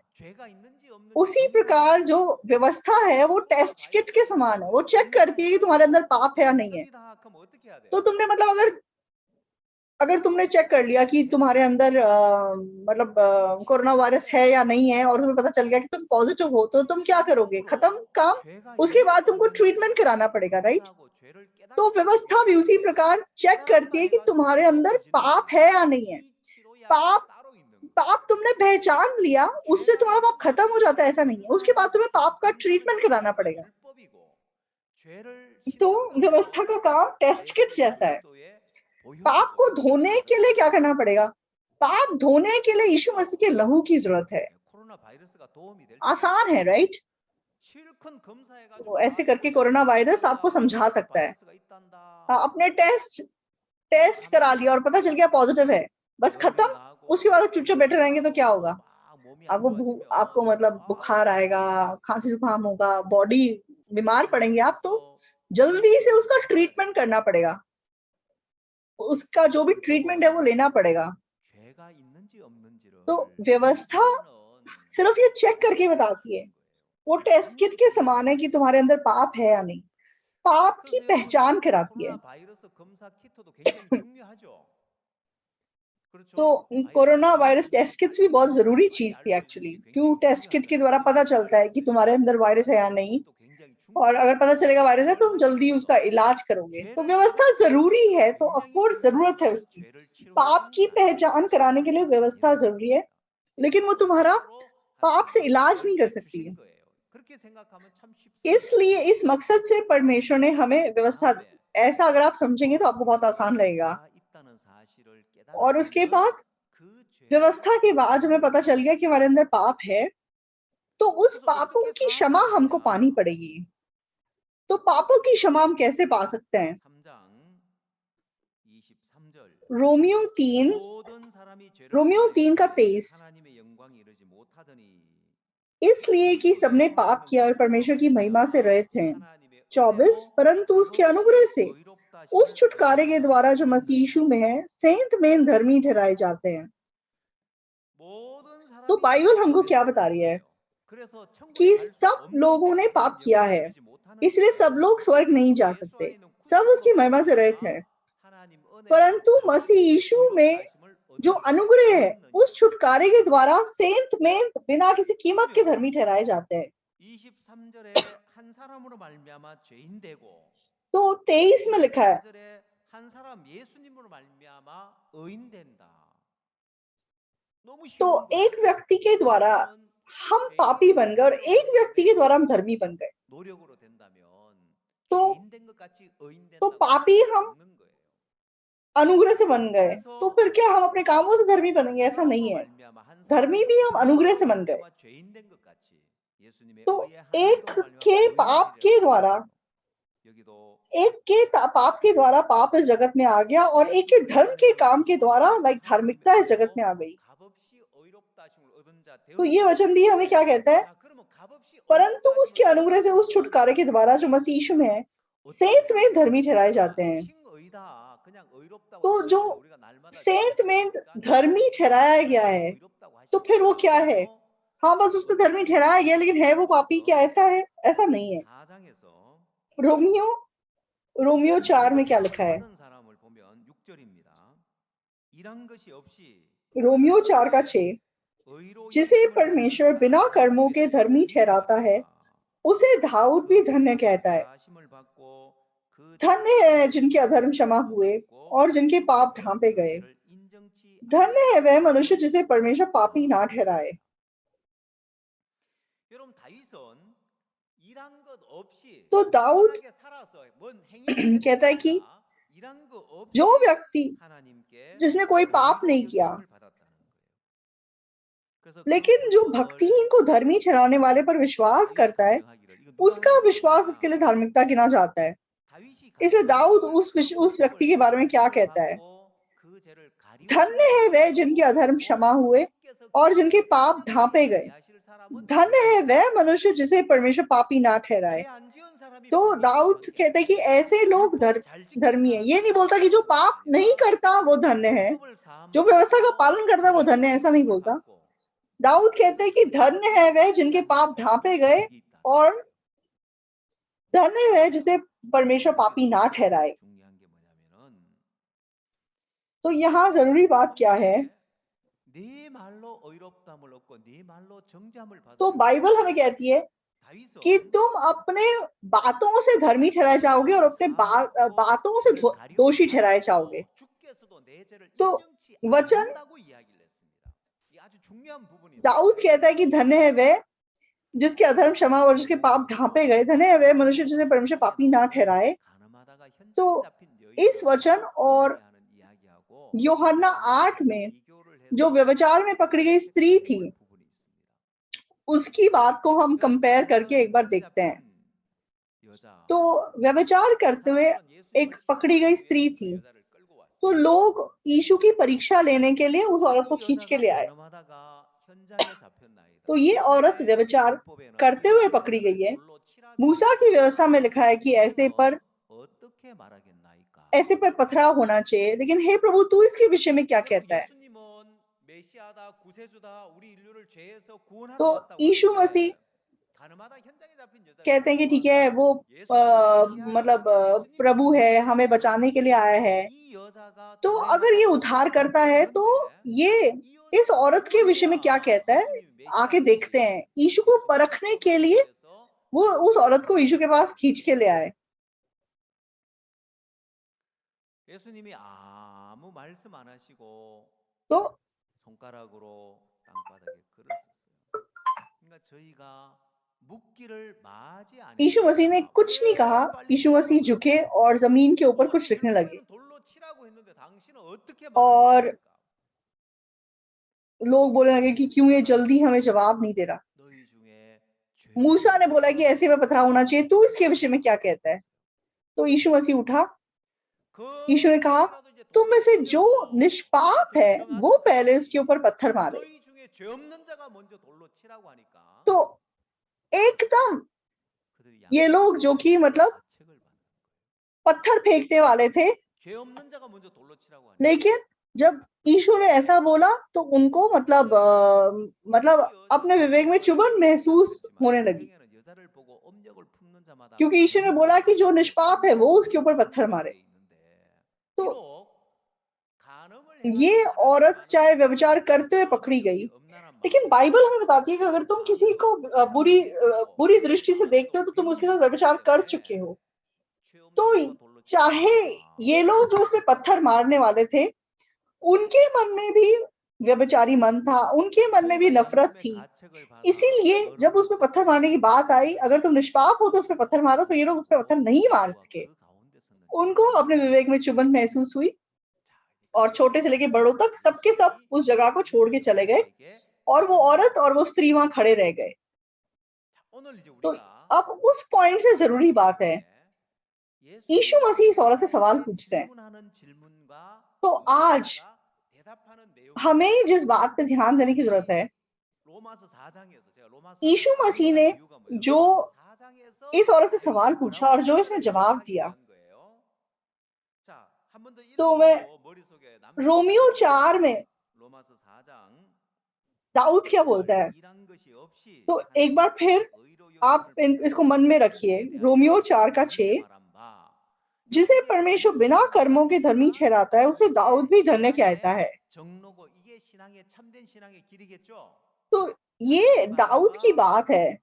उसी प्रकार जो व्यवस्था है वो टेस्ट किट के समान है, वो चेक करती है कि तुम्हारे अंदर पाप है या नहीं है। तो तुमने मतलब अगर तुमने चेक कर लिया कि तुम्हारे अंदर मतलब कोरोना वायरस है या नहीं है और तुम्हें पता चल गया कि तुम पॉजिटिव हो, तो तुम क्या करोगे? खत्म काम। उसके बाद तुमको ट्रीटमेंट कराना पड़ेगा, राइट? तो व्यवस्था भी उसी प्रकार चेक करती है कि तुम्हारे अंदर पाप है या नहीं है। पाप पाप तुमने पहचान लिया, उससे तुम्हारा पाप खत्म हो जाता है ऐसा नहीं है, उसके बाद तुम्हें पाप का ट्रीटमेंट कराना पड़ेगा। तो व्यवस्था का काम टेस्ट किट जैसा है। पाप को धोने के लिए क्या करना पड़ेगा? पाप धोने के लिए यीशु मसीह के लहू की जरूरत है। आसान है, राइट? तो ऐसे करके कोरोना वायरस आपको समझा सकता है। आपने टेस्ट करा लिया और पता चल गया पॉजिटिव है, बस खत्म। उसके बाद चुपचाप बैठे रहेंगे तो क्या होगा? आपको मतलब बुखार आएगा, खांसी जुकाम होगा, बॉडी बीमार पड़ेंगे आप। तो जल्दी से उसका ट्रीटमेंट करना पड़ेगा, उसका जो भी ट्रीटमेंट है वो लेना पड़ेगा। तो व्यवस्था सिर्फ ये चेक करके बताती है, वो टेस्ट किट के समान है कि तुम्हारे अंदर पाप है या नहीं। पाप की पहचान कराती है। तो कोरोना वायरस टेस्ट किट्स भी बहुत जरूरी चीज थी एक्चुअली। क्यों? टेस्ट किट के द्वारा पता चलता है कि तुम्हारे अंदर वायरस है या नहीं, और अगर पता चलेगा वायरस है तो तुम जल्दी उसका इलाज करोगे। तो व्यवस्था जरूरी है, तो ऑफकोर्स जरूरत है उसकी। पाप की पहचान कराने के लिए व्यवस्था जरूरी है, लेकिन वो तुम्हारा पाप से इलाज नहीं कर सकती है। इसलिए इस मकसद से परमेश्वर ने हमें व्यवस्था दी। ऐसा अगर आप समझेंगे तो आपको बहुत आसान लगेगा। और उसके बाद व्यवस्था के बाद जब हमें पता चल गया कि हमारे अंदर पाप है, तो उस पापों की क्षमा हमको पानी पड़ेगी। तो पापों की क्षमा हम कैसे पा सकते हैं? रोमियो 3 का 23, इसलिए कि सबने पाप किया और परमेश्वर की महिमा से रहित हैं। 24, परंतु उसके अनुग्रह से उस छुटकारे के द्वारा जो मसीह यीशु में है सेंत में धर्मी ठहराए जाते हैं। तो बाइबल हमको क्या बता रही है? कि सब लोगों ने पाप किया है, इसलिए सब लोग स्वर्ग नहीं जा सकते, सब उसकी महिमा से रहित हैं। परंतु मसीह यीशु में जो अनुग्रह है, उस छुटकारे के द्वारा सेंत में बिना किसी कीमत के धर्मी ठहराए जाते हैं। तो 23 में लिखा है, तो एक व्यक्ति के द्वारा हम पापी बन गए और एक व्यक्ति के द्वारा हम धर्मी बन गए। तो पापी हम अनुग्रह से बन गए, तो फिर क्या हम अपने कामों से धर्मी बनेंगे? ऐसा नहीं है। धर्मी भी हम अनुग्रह से बन गए। तो एक के पाप के द्वारा पाप इस जगत में आ गया और एक के धर्म के काम के द्वारा धार्मिकता इस जगत में आ गई। तो ये वचन भी हमें क्या कहता है? परंतु उसके अनुग्रह से उस छुटकारे के द्वारा जो मसीह यीशु में है सेंत में धर्मी ठहराए जाते हैं। तो जो सेंत में धर्मी ठहराया गया है, तो फिर वो क्या है? हाँ बस उसको धर्मी ठहराया गया, लेकिन है वो पापी क्या? ऐसा है? ऐसा नहीं है। 4장에서 रोमियो रोमियो 4 में क्या लिखा है? 받은 사람을 보면 6절입니다. 일한 것이 없이 रोमियो 4 का 6, 의로 जिसे 여기심을 परमेश्वर 받는 बिना 사람을 कर्मों के 보게 धर्मी ठहराता है, उसे दाऊद भी धन्य कहता है। 사심을 받고 그 धन्य है जिनके अधर्म क्षमा हुए और जिनके पाप ढांपे गए। 죄를 인정치 धन्य है वह मनुष्य जिसे परमेश्वर पापी ना ठहराए। 여러분 다윗은 일한 것 없이 तो दाऊद 선하게 살아서 뭔 행위를 कहता है कि 했으니까 일한 것 없이 जो व्यक्ति 하나님께 जिसने कोई पाप 의로 नहीं किया, 여기심을 받았다는 거예요. 그래서 लेकिन जो 그분을 भक्तिहीन को धर्मी ठहराने वाले पर विश्वास 다윗이 करता है, 간증하기를 이거 누가 उसका 하는 विश्वास 거냐? उसके लिए धार्मिकता गिना जाता है। 다윗이 इसलिए 간증하기를 दाऊद 그 उस व्यक्ति के बारे में क्या 사심을 कहता है? 받고 그 죄를 धन्य है वह जिनके अधर्म क्षमा हुए और जिनके पाप ढांपे गए। धन्य है वह मनुष्य जिसे परमेश्वर पापी ना ठहराए। तो दाऊद कहते हैं कि ऐसे लोग धर्मी है। ये नहीं बोलता कि जो पाप नहीं करता वो धन्य है, जो व्यवस्था का पालन करता है वो धन्य है, ऐसा नहीं बोलता। दाऊद कहते हैं कि धन्य है वह जिनके पाप ढांपे गए और धन्य है जिसे परमेश्वर पापी ना ठहराए। तो यहाँ जरूरी बात क्या है? तो बाइबल हमें कहती है कि तुम अपने बातों से धर्मी ठहराए जाओगे और अपने बातों से दोषी ठहराए जाओगे। तो वचन दाऊद कहता है कि धन्य है वह जिसके अधर्म क्षमा और जिसके पाप ढांपे गए। धन्य है वह मनुष्य जिसे परमेश्वर पापी ना ठहराए। तो इस वचन और यूहन्ना 8 में जो व्यभिचार में पकड़ी गई स्त्री थी, उसकी बात को हम कंपेयर करके एक बार देखते हैं। तो व्यभिचार करते हुए एक पकड़ी गई स्त्री थी, तो लोग यीशु की परीक्षा लेने के लिए उस औरत को खींच के ले आए। तो ये औरत व्यभिचार करते हुए पकड़ी गई है। मूसा की व्यवस्था में लिखा है कि ऐसे पर पथराव होना चाहिए, लेकिन हे प्रभु तू इसके विषय में क्या कहता है? तो यीशु मसीह कहते हैं कि ठीक है वो मतलब प्रभु है, हमें बचाने के लिए आया है। तो अगर ये उद्धार करता है तो ये इस औरत के विषय में क्या कहता है, आके देखते हैं। यीशु को परखने के लिए वो उस औरत को यीशु के पास खींच के ले आए। 예수님이 아무 말씀 안 하시고 तो 손가락으로 땅바닥에 글을 썼어요. 그러니까 저희가 묵기를 마지 아니하고 यीशु मसीह ने कुछ नहीं कहा। यीशु मसीह झुके और जमीन के ऊपर कुछ लिखने लगे और लोग बोलने लगे कि क्यों ये जल्दी हमें जवाब नहीं दे रहा। मूसा ने बोला कि ऐसे में पथराव होना चाहिए, तू इसके विषय में क्या कहता है? तो यीशु मसीह उठा, यीशु ने कहा तुम में से जो निष्पाप है वो पहले उसके ऊपर पत्थर मारे। तो एकदम ये लोग जो कि मतलब पत्थर फेंकने वाले थे, लेकिन जब यीशु ने ऐसा बोला तो उनको मतलब अपने विवेक में चुभन महसूस होने लगी, क्योंकि यीशु ने बोला कि जो निष्पाप है वो उसके ऊपर पत्थर मारे। तो ये औरत चाहे व्यभिचार करते हुए पकड़ी गई, लेकिन बाइबल हमें बताती है कि अगर तुम किसी को बुरी दृष्टि से देखते हो तो तुम उसके साथ व्यभिचार कर चुके हो। तो चाहे ये लोग जो उसमें पत्थर मारने वाले थे, उनके मन में भी व्यभिचारी मन था, उनके मन में भी नफरत थी। इसीलिए जब उसमें पत्थर मारने की बात आई, अगर तुम निष्पाप हो तो उसमें पत्थर मारो, तो ये लोग उसमें पत्थर नहीं मार सके। उनको अपने विवेक में चुभन महसूस हुई और छोटे से लेके बड़ों तक सबके सब उस जगह को छोड़ के चले गए और वो औरत और वो स्त्री वहां खड़े रह गए। तो अब उस पॉइंट से जरूरी बात है, यीशु मसीह इस औरत से सवाल पूछते हैं। तो आज हमें जिस बात पे ध्यान देने की जरूरत है, यीशु मसीह ने जो इस औरत से सवाल पूछा और जो इसने जवाब दिया, तो मैं रोमियो 4 में दाऊद क्या बोलता है? तो एक बार फिर आप इसको मन में रखिए, रोमियो 4:6, जिसे परमेश्वर बिना कर्मों के धर्मी ठहराता है उसे दाऊद भी धन्य कहता है। तो ये दाऊद की बात है।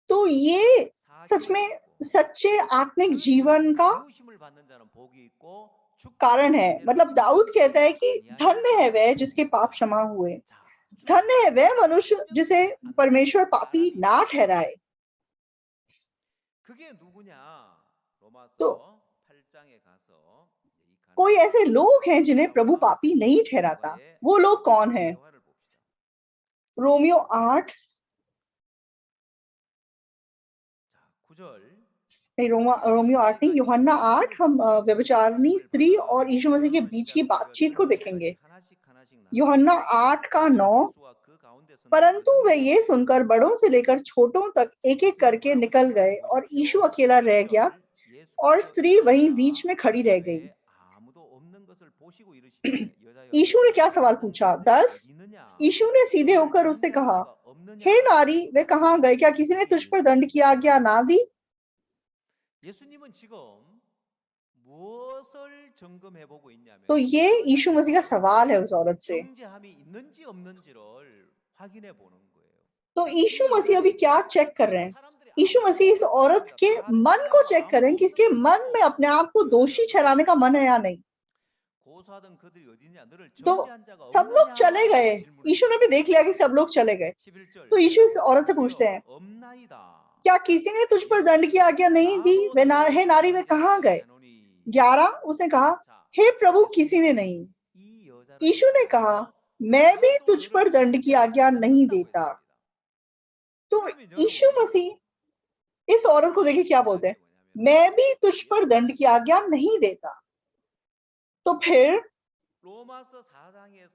तो ये सच में सच्चे आत्मिक जीवन का कारण है। मतलब दाऊद कहता है कि धन्य है वह जिसके पाप क्षमा हुए, धन्य है वह मनुष्य जिसे परमेश्वर पापी ना ठहराए। तो कोई ऐसे लोग हैं जिन्हें प्रभु पापी नहीं ठहराता। वो लोग कौन हैं? रोमियो 8 नहीं, रोमियो 8 नहीं, यूहन्ना 8 हम व्यभिचारिणी स्त्री और यीशु मसीह के बीच की बातचीत को देखेंगे। यूहन्ना 8:9, परंतु वे ये सुनकर बड़ों से लेकर छोटों तक एक एक करके निकल गए और यीशु अकेला रह गया और स्त्री वहीं बीच में खड़ी रह गई। यीशु ने क्या सवाल पूछा? 10, यीशु ने सीधे होकर उससे कहा, हे नारी, वे कहाँ गए? क्या किसी ने तुझ पर दंड की आज्ञा ना दी? तो ये यीशु मसीह का सवाल है उस औरत से। तो यीशु मसीह अभी क्या चेक कर रहे हैं? यीशु मसीह इस औरत के मन को चेक करें कि इसके मन में अपने आप को दोषी ठहराने का मन है या नहीं। तो सब लोग चले गए, यीशु ने भी देख लिया कि सब लोग चले गए। तो यीशु इस औरत से पूछते हैं, क्या किसी ने तुझ पर दंड की आज्ञा नहीं दी? हे नारी, वे कहाँ गए? 11, उसने कहा, हे प्रभु, किसी ने नहीं। यीशु ने कहा, मैं भी तुझ पर दंड की आज्ञा नहीं देता। तो यीशु मसीह इस औरत को देखे क्या बोलते हैं? मैं भी तुझ पर दंड की आज्ञा नहीं देता। तो फिर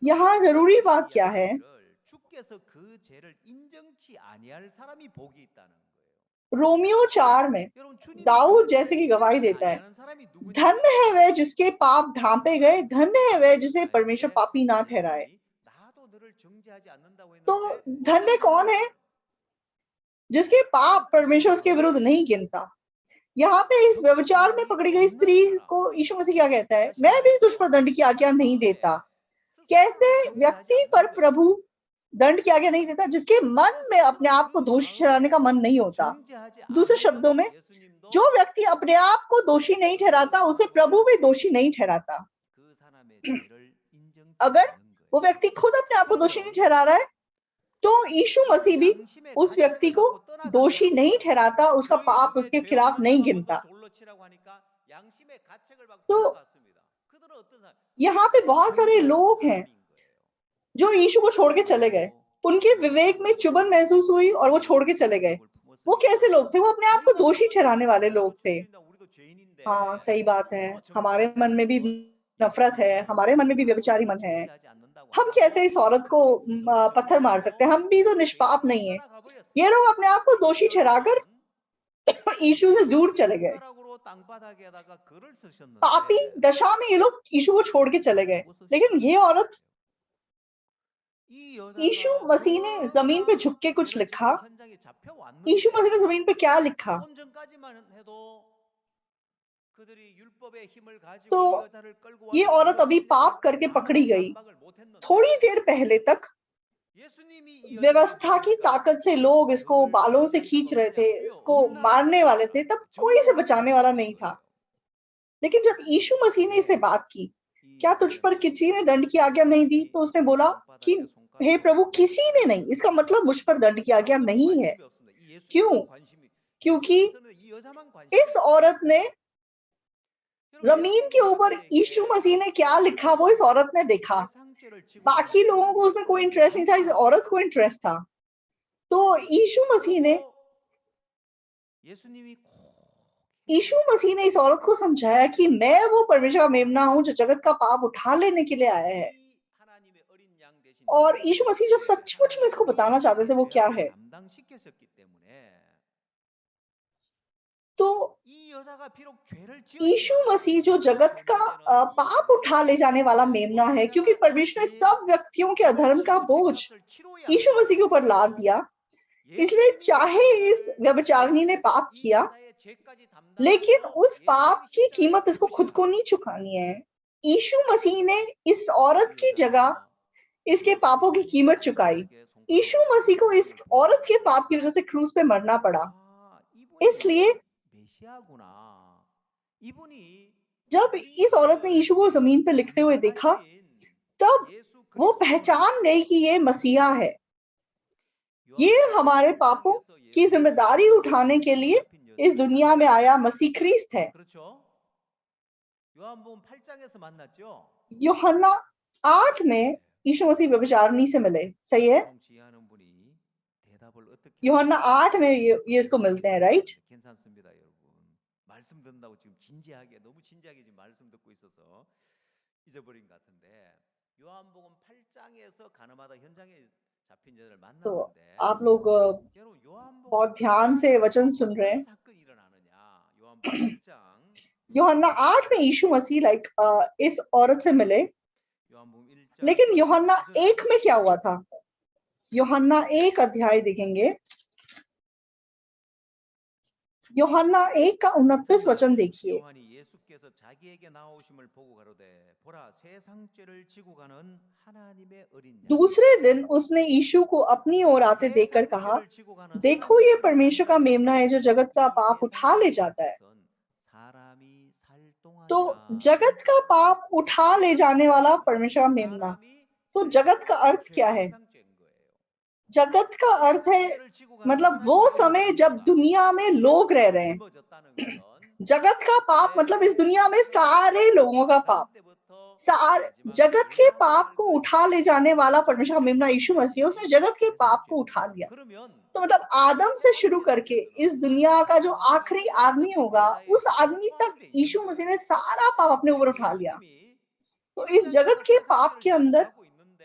यहाँ जरूरी बात क्या है? रोमियो 4 में दाऊद जैसे कि गवाही देता है, धन्य है वह जिसके पाप ढांपे गए, धन्य है वह जिसे परमेश्वर पापी ना ठहराए। तो धन्य कौन है? जिसके पाप परमेश्वर उसके विरुद्ध नहीं गिनता। यहाँ पे इस व्यभिचार में पकड़ी गई स्त्री को यीशु मसीह क्या कहता है? मैं भी तुझ पर दंड की आज्ञा नहीं देता। कैसे व्यक्ति पर प्रभु दंड की आज्ञा नहीं देता? जिसके मन में अपने आप को दोषी ठहराने का मन नहीं होता। दूसरे शब्दों में, जो व्यक्ति अपने आप को दोषी नहीं ठहराता उसे प्रभु भी दोषी नहीं ठहराता। अगर वो व्यक्ति खुद अपने आप को दोषी नहीं ठहरा रहा है तो यीशु मसीह भी उस व्यक्ति को दोषी नहीं ठहराता, उसका पाप उसके खिलाफ नहीं गिनता। तो यहाँ पे बहुत सारे लोग हैं जो यीशु को छोड़ के चले गए। उनके विवेक में चुभन महसूस हुई और वो छोड़ के चले गए। वो कैसे लोग थे? वो अपने आप को दोषी ठहराने वाले लोग थे। हाँ, सही बात है, हमारे मन में भी नफरत है, हमारे मन में भी व्यभिचारी मन है। हम कैसे इस औरत को पत्थर मार सकते हैं? हम भी तो निष्पाप नहीं है। ये लोग अपने आप को दोषी ठहराकर यीशु से दूर चले गए। पापी दशा में ये लोग यीशु को छोड़ के चले गए। लेकिन ये औरत, यीशु मसीह ने जमीन पे झुक के कुछ लिखा। यीशु मसीह ने जमीन पे क्या लिखा? तो ये औरत अभी पाप करके पकड़ी गई। थोड़ी देर पहले तक व्यवस्था की ताकत से लोग इसको बालों से खींच रहे थे, इसको मारने वाले थे, तब कोई इसे बचाने वाला नहीं था। लेकिन जब यीशु मसीह ने इसे बात की, क्या तुझ पर किसी ने दंड की आज्ञा नहीं दी? तो उसने बोला कि हे प्रभु, किसी ने नहीं। इसका मतलब मुझ पर दंड की आज्ञा नहीं है। क्यों? क्योंकि इस औरत ने जमीन के ऊपर यीशु मसीह ने क्या लिखा वो इस औरत ने देखा। बाकी लोगों को उसमें कोई इंटरेस्ट नहीं था, इस औरत को इंटरेस्ट था। तो यीशु मसीह ने इस औरत को समझाया कि मैं वो परमेश्वर का मेमना हूं जो जगत का पाप उठा लेने के लिए आया है। और यीशु मसीह जो सचमुच में इसको बताना चाहते थे वो क्या है? तो यीशु मसीह जो जगत का पाप उठा ले जाने वाला मेमना है, क्योंकि परमेश्वर ने सब व्यक्तियों के अधर्म का बोझ यीशु मसीह के ऊपर लाद दिया, इसलिए चाहे इस व्यभिचारिणी ने पाप किया, लेकिन उस पाप की कीमत इसको खुद को नहीं चुकानी है। यीशु मसीह ने इस औरत की जगह इसके पापों की कीमत चुकाई। यीशु मसीह को इस औरत के पाप की वजह से क्रूस पे मरना पड़ा। इसलिए जब इस औरत ने यीशु को जमीन पे लिखते हुए देखा, तब वो पहचान गई कि ये मसीहा है, ये हमारे पापों की जिम्मेदारी उठाने के लिए इस दुनिया में आया मसीह ख्रीस्त है। यूहन्ना 8 में यीशु मसीह व्यभिचारिणी से मिले, सही है? यूहन्ना 8 में ये इसको मिलते हैं, राइट? 말씀 듣는다고 지금 진지하게 너무 진지하게 지금 말씀 듣고 있어서 잊어버린 것 같은데 요한복음 8장에서 가늠하다 현장에 잡힌 자들을 तो 만났는데 आप लोग बहुत ध्यान से वचन सुन रहे हैं। 사건이 일어나느냐 요한복음 8장 यूहन्ना 8 में यीशु मसीह इस औरत से मिले, 요한복음 1장 लेकिन यूहन्ना 1 में क्या हुआ था? यूहन्ना 1 अध्याय देखेंगे, यूहन्ना 1 का 29 वचन देखिए। 요한이 예수께서 자기에게 나오심을 보고 가로되 보라 세상 죄를 지고 가는 하나님의 어린 양 दूसरे दिन उसने यीशु को अपनी ओर आते देखकर कहा, देखो ये परमेश्वर का मेमना है जो जगत का पाप उठा ले जाता है। तो जगत का पाप उठा ले जाने वाला परमेश्वर का मेमना, तो जगत का अर्थ क्या है? जगत का अर्थ है मतलब वो समय जब दुनिया में लोग रह रहे हैं। जगत का पाप मतलब इस दुनिया में सारे लोगों का पाप, जगत के पाप को उठा ले जाने वाला परमेश्वर का मेमना यीशु मसीह, उसने जगत के पाप को उठा लिया। तो मतलब आदम से शुरू करके इस दुनिया का जो आखिरी आदमी होगा, उस आदमी तक यीशु मसीह ने सारा पाप अपने ऊपर उठा लिया। तो इस जगत के पाप के अंदर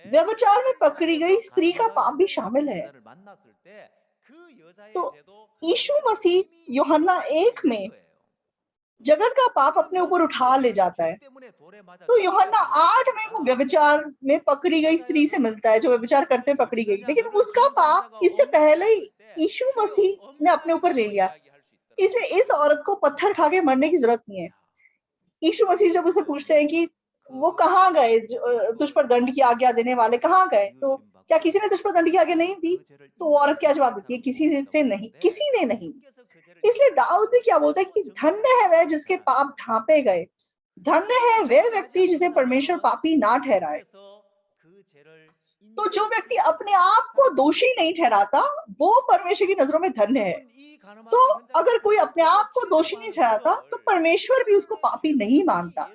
व्यभिचार में पकड़ी गई स्त्री का पाप भी शामिल है। तो यीशु मसीह यूहन्ना 1 में जगत का पाप अपने ऊपर उठा ले जाता है। तो यूहन्ना 8 में वो व्यभिचार में पकड़ी गई स्त्री से मिलता है, जो व्यभिचार करते पकड़ी गई, लेकिन उसका पाप इससे पहले यीशु मसीह ने अपने ऊपर ले लिया। इसलिए इस औरत को पत्थर खा के मरने की जरूरत नहीं है। यीशु मसीह जब उसे पूछते हैं कि वो कहाँ गए, तुझ पर दंड की आज्ञा देने वाले कहाँ गए, तो क्या किसी ने तुझ पर दंड की आज्ञा नहीं दी? तो वो औरत क्या जवाब देती है? किसी से नहीं, किसी ने नहीं। इसलिए दाऊद भी क्या बोलता है कि धन्य है वह जिसके पाप ढांपे गए, धन्य है वह व्यक्ति जिसे परमेश्वर पापी ना ठहराए। तो जो व्यक्ति अपने आप को दोषी नहीं ठहराता, वो परमेश्वर की नजरों में धन्य है। तो अगर कोई अपने आप को दोषी नहीं ठहराता, तो परमेश्वर भी उसको पापी नहीं मानता।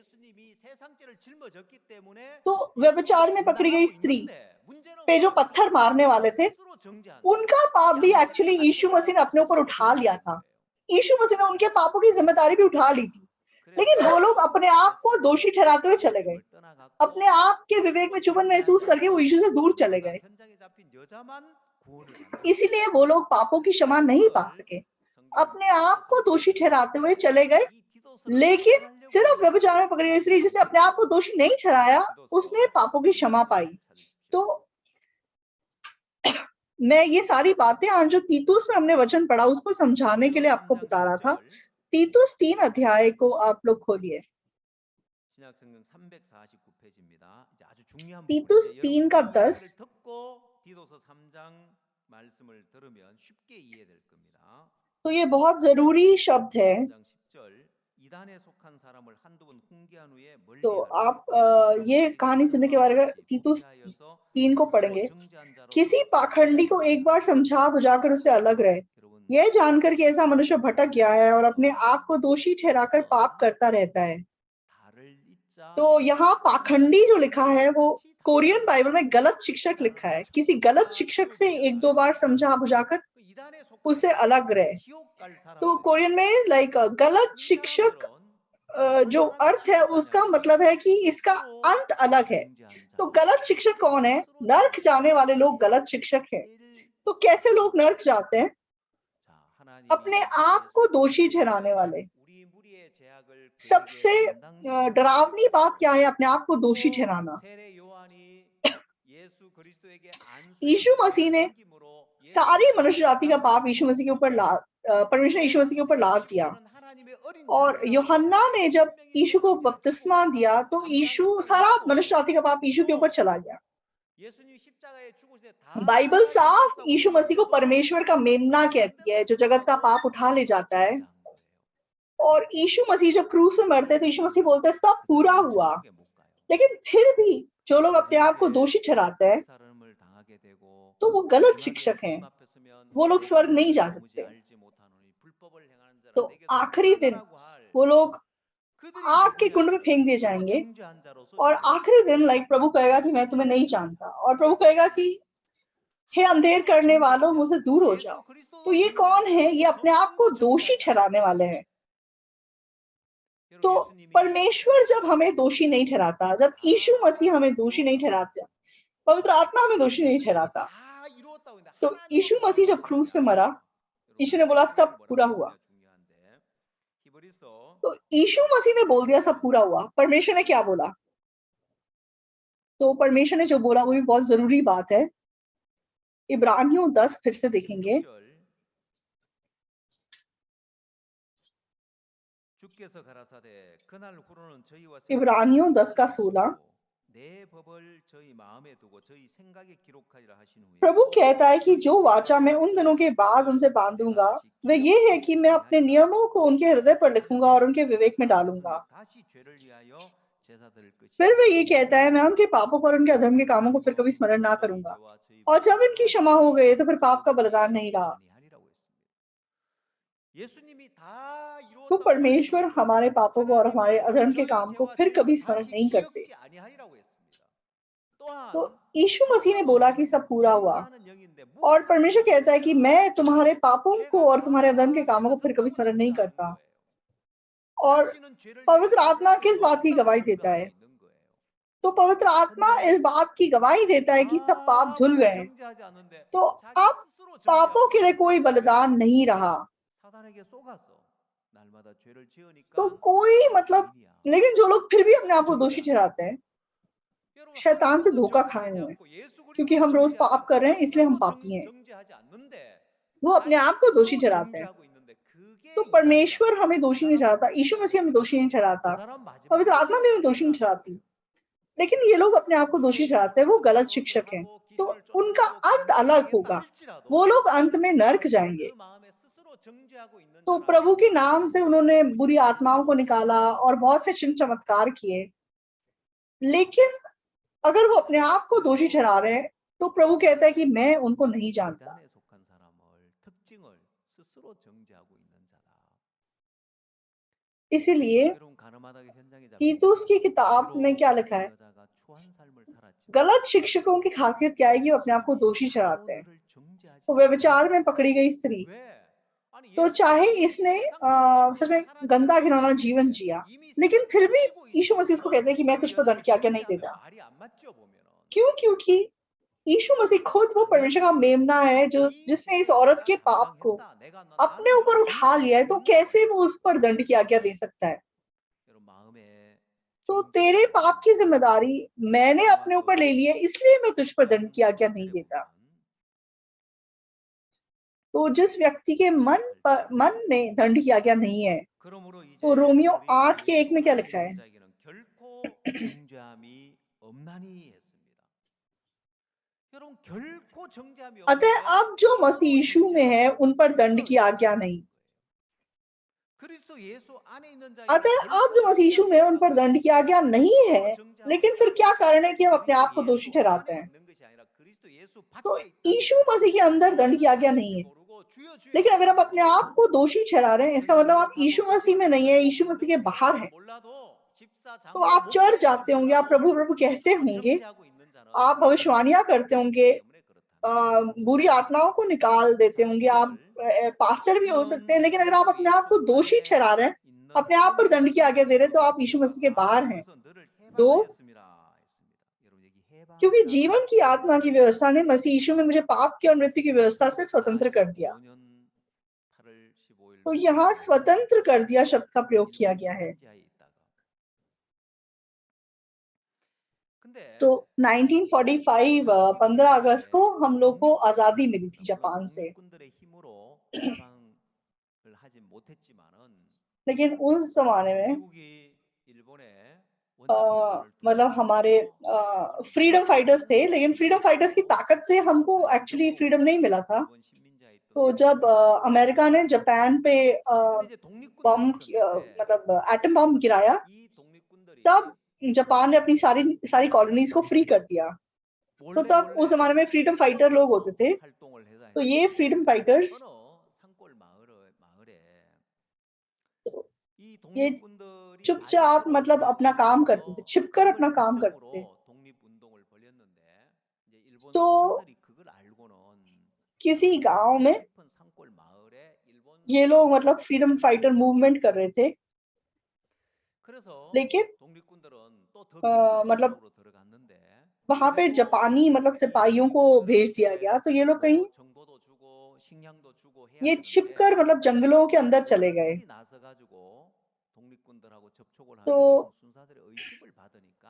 तो व्यभिचार में पकड़ी गई स्त्री पे जो पत्थर मारने वाले थे, उनका पाप भी एक्चुअली यीशु मसीह ने अपने ऊपर उठा लिया था। यीशु मसीह ने उनके पापों की जिम्मेदारी भी उठा ली थी, लेकिन वो लोग अपने आप को दोषी ठहराते हुए चले गए। अपने आप के विवेक में चुभन महसूस करके वो यीशु से दूर चले गए। इसीलिए वो लोग पापों की क्षमा नहीं पा सके, अपने आप को दोषी ठहराते हुए चले गए। लेकिन सिर्फ व्यभिचार में पकड़ी गई स्त्री जिसने अपने आप को दोषी नहीं ठहराया, उसने पापों की क्षमा पाई। तो मैं ये सारी बातें आज जो तीतुस में हमने वचन पढ़ा उसको समझाने के लिए आपको बता रहा था। तीतुस 3 अध्याय को आप लोग खोलिए। तीतुस 3 का 10। तो ये बहुत जरूरी शब्द है। तो आप ये कहानी सुनने के बारे में तीतुस 3 को पढ़ेंगे। किसी पाखंडी को एक बार समझा बुझाकर उससे अलग रहे, यह जानकर कि ऐसा मनुष्य भटक गया है और अपने आप को दोषी ठहराकर पाप करता रहता है। तो यहाँ पाखंडी जो लिखा है वो कोरियन बाइबल में गलत शिक्षक लिखा है। किसी गलत शिक्षक से 1-2 बार समझा बुझाकर उससे अलग रहे। तो कोरियन में गलत शिक्षक जो अर्थ है उसका मतलब है कि इसका अंत अलग है। तो गलत शिक्षक कौन है? नर्क जाने वाले लोग गलत शिक्षक हैं। तो कैसे लोग नर्क जाते हैं? अपने आप को दोषी ठहराने वाले। सबसे डरावनी बात क्या है? अपने आप को दोषी ठहराना। यीशु मसीह ने सारी मनुष्य जाति का पाप यीशु मसीह के ऊपर परमेश्वर ने यीशु मसीह के ऊपर लाद दिया। और यूहन्ना ने जब यीशु को बपतिस्मा दिया तो यीशु सारा मनुष्य जाति का पाप यीशु के ऊपर चला गया। बाइबल साफ यीशु मसीह को परमेश्वर का मेमना कहती है, जो जगत का पाप उठा ले जाता है। और यीशु मसीह जब क्रूस में मरते हैं तो यीशु मसीह बोलते हैं सब पूरा हुआ। लेकिन फिर भी जो लोग अपने आप को दोषी ठहराते हैं तो वो गलत शिक्षक हैं, वो लोग स्वर्ग नहीं जा सकते। तो आखिरी दिन वो लोग आग के कुंड में फेंक दिए जाएंगे और आखिरी दिन प्रभु कहेगा कि मैं तुम्हें नहीं जानता, और प्रभु कहेगा कि हे अंधेर करने वालों, मुझसे दूर हो जाओ। तो ये कौन है? ये अपने आप को दोषी ठहराने वाले हैं। तो परमेश्वर जब हमें दोषी नहीं ठहराता, जब यीशु मसीह हमें दोषी नहीं ठहराता, पवित्र आत्मा हमें दोषी नहीं ठहराता, तो यीशु मसीह जब क्रूस पे मरा, यीशु ने बोला सब पूरा हुआ। तो यीशु मसीह ने बोल दिया सब पूरा हुआ। परमेश्वर ने क्या बोला? तो परमेश्वर ने जो बोला वो भी बहुत जरूरी बात है। इब्रानियों 10 फिर से देखेंगे। इब्रानियों 10 का 16 प्रभु कहता है कि जो वाचा मैं उन दिनों के बाद उनसे बांधूंगा वह ये है कि मैं अपने नियमों को उनके हृदय पर लिखूंगा और उनके विवेक में डालूंगा। फिर वह ये कहता है मैं उनके पापों पर उनके अधर्म के कामों को फिर कभी स्मरण ना करूंगा, और जब इनकी क्षमा हो गई तो फिर पाप का बलिदान नहीं रहा। तो परमेश्वर हमारे पापों को और हमारे अधर्म के काम को फिर कभी स्मरण नहीं करते। तो यीशु मसीह ने बोला कि सब पूरा हुआ, और परमेश्वर कहता है कि मैं तुम्हारे पापों को और तुम्हारे अधर्म के कामों को फिर कभी स्मरण नहीं करता। और पवित्र आत्मा किस बात की गवाही देता है? तो पवित्र आत्मा इस बात की गवाही देता है कि सब पाप धुल गए हैं, तो अब पापों के लिए कोई बलिदान नहीं रहा। तो कोई लेकिन जो लोग फिर भी अपने आप को दोषी ठहराते हैं, शैतान से धोखा खाए हुए हैं, क्योंकि हम रोज पाप कर रहे हैं इसलिए हम पापी हैं। वो अपने आप को दोषी ठहराते हैं। तो परमेश्वर हमें दोषी नहीं ठहराता, यीशु मसीह हमें दोषी नहीं ठहराता, पवित्र आत्मा भी हमें दोषी नहीं ठहराती। लेकिन ये लोग अपने आप को दोषी ठहराते हैं, वो गलत शिक्षक हैं। तो उनका अंत अलग होगा, वो लोग अंत में नरक जाएंगे। तो प्रभु के नाम से उन्होंने बुरी आत्माओं को निकाला और बहुत से चिन्ह चमत्कार किए, लेकिन अगर वो अपने आप को दोषी ठहरा रहे हैं तो प्रभु कहता है कि मैं उनको नहीं जानता। इसीलिए तीतुस की किताब में क्या लिखा है? गलत शिक्षकों की खासियत क्या है कि वो अपने आप को दोषी ठहराते हैं। तो व्यभिचार में पकड़ी गई स्त्री, तो चाहे इसने सच में गंदा घिनौना जीवन जिया, लेकिन फिर भी यीशु मसीह उसको कहते हैं कि मैं तुझ पर दंड की आज्ञा नहीं देता। क्यों? क्योंकि यीशु मसीह खुद वो परमेश्वर का मेमना है जो जिसने इस औरत के पाप को अपने ऊपर उठा लिया है, तो कैसे वो उस पर दंड की आज्ञा दे सकता है? तो तेरे पाप की जिम्मेदारी मैंने अपने ऊपर ले ली है, इसलिए मैं तुझ पर दंड की आज्ञा नहीं देता। तो जिस व्यक्ति के मन में दंड की आज्ञा नहीं है, तो रोमियो 8 के 1 में क्या लिखा है? अतः अब जो मसीह यीशु में है उन पर दंड की आज्ञा नहीं। अतः अब जो मसीह यीशु में है उन पर दंड की आज्ञा नहीं है, लेकिन फिर क्या कारण है कि हम अपने आप को दोषी ठहराते हैं? तो यीशु मसीह के अंदर दंड की आज्ञा नहीं है, लेकिन अगर हम अपने आप को दोषी ठहरा रहे हैं, इसका मतलब आप यीशु मसीह में नहीं है, यीशु मसीह के बाहर है। तो आप चर्च जाते होंगे, आप प्रभु प्रभु कहते होंगे, आप भविष्यवाणियां करते होंगे, बुरी आत्माओं को निकाल देते होंगे, आप पास्टर भी हो सकते हैं, लेकिन अगर आप अपने आप को दोषी ठहरा रहे हैं, अपने आप पर दंड की आज्ञा दे रहे हैं, तो आप यीशु मसीह के बाहर हैं। दो, क्योंकि जीवन की आत्मा की व्यवस्था ने मसीह यीशु में मुझे पाप की और मृत्यु की व्यवस्था से स्वतंत्र कर दिया। तो यहाँ स्वतंत्र कर दिया शब्द का प्रयोग किया गया है। तो 1945 15 अगस्त को हम लोग को आजादी मिली थी जापान से। लेकिन उस जमाने में मतलब हमारे फ्रीडम फाइटर्स थे, लेकिन फ्रीडम फाइटर्स की ताकत से हमको एक्चुअली फ्रीडम नहीं मिला था। तो जब अमेरिका ने जापान पे बम मतलब एटम बम गिराया, तब जापान ने अपनी सारी कॉलोनीज को फ्री कर दिया। तो तब उस जमाने में फ्रीडम फाइटर लोग होते थे। तो ये फ्रीडम फाइटर्स ये चुपचाप मतलब अपना काम करते थे, छिपकर अपना काम करते थे। तो किसी गांव में ये लोग मतलब फ्रीडम फाइटर मूवमेंट कर रहे थे, लेकिन मतलब वहां पे जापानी मतलब सिपाहियों को भेज दिया गया। तो ये लोग कहीं ये छिपकर मतलब जंगलों के अंदर चले गए।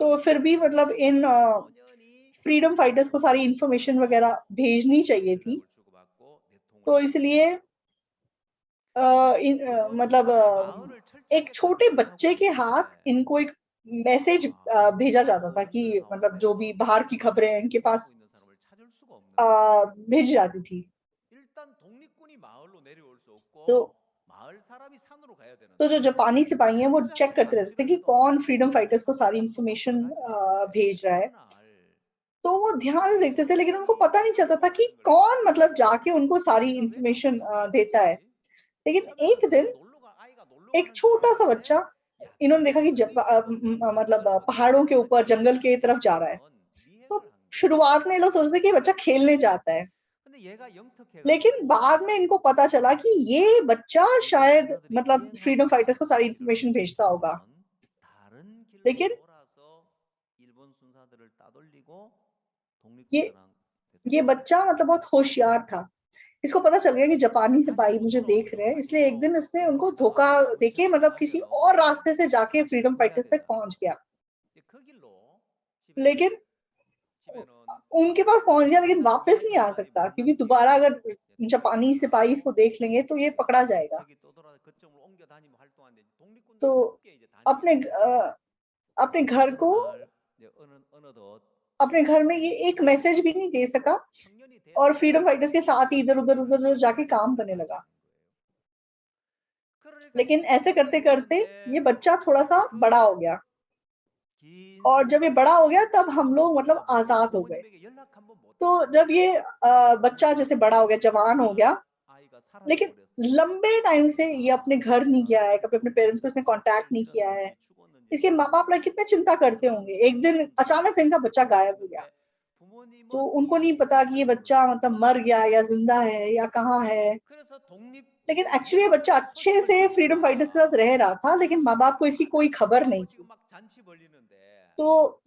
तो फिर भी मतलब इन फ्रीडम फाइटर्स को सारी इंफॉर्मेशन वगैरह भेजनी चाहिए थी। तो इसलिए मतलब एक छोटे बच्चे के हाथ इनको एक मैसेज भेजा जाता था कि मतलब जो भी बाहर की खबरें इनके पास भेजी जाती थी। तो जो जापानी सिपाही हैं वो चेक करते रहते थे कि कौन फ्रीडम फाइटर्स को सारी इंफॉर्मेशन भेज रहा है। तो वो ध्यान से देखते थे, लेकिन उनको पता नहीं चलता था कि कौन मतलब जाके उनको सारी इंफॉर्मेशन देता है। लेकिन एक दिन एक छोटा सा बच्चा, इन्होंने देखा कि मतलब पहाड़ों के ऊपर जंगल के तरफ जा रहा है। तो शुरुआत में ये लोग सोचते थे कि ये बच्चा खेलने जाता है, लेकिन बाद में इनको पता चला कि ये बच्चा शायद मतलब फ्रीडम फाइटर्स को सारी इंफॉर्मेशन भेजता होगा। लेकिन ये ये बच्चा मतलब बहुत होशियार था। इसको पता चल गया कि जापानी सिपाही मुझे देख रहे हैं, इसलिए एक दिन इसने उनको धोखा देके मतलब किसी और रास्ते से जाके फ्रीडम फाइटर्स तक पहुंच गया। लेकिन उनके पास पहुंच गया, लेकिन वापस नहीं आ सकता, क्योंकि दोबारा अगर जापानी सिपाही इसको देख लेंगे तो ये पकड़ा जाएगा। तो अपने अपने घर को अपने घर में ये एक मैसेज भी नहीं दे सका और फ्रीडम फाइटर्स के साथ ही इधर उधर उधर जाके काम करने लगा। लेकिन ऐसे करते करते ये बच्चा थोड़ा सा बड़ा हो गया, और जब ये बड़ा हो गया तब हम लोग मतलब आजाद हो गए। तो जब ये बच्चा जैसे बड़ा हो गया, जवान हो गया, लेकिन लंबे टाइम से ये अपने घर नहीं गया है, कभी अपने पेरेंट्स को इसने कांटेक्ट नहीं किया है। इसके माँ बाप लोग कितने चिंता करते होंगे। एक दिन अचानक से इनका बच्चा गायब हो गया, तो उनको नहीं पता कि ये बच्चा मतलब मर गया या जिंदा है या कहाँ है। लेकिन एक्चुअली ये बच्चा अच्छे से फ्रीडम फाइटर्स के साथ रह रहा था, लेकिन माँ बाप को इसकी कोई खबर नहीं थी। तो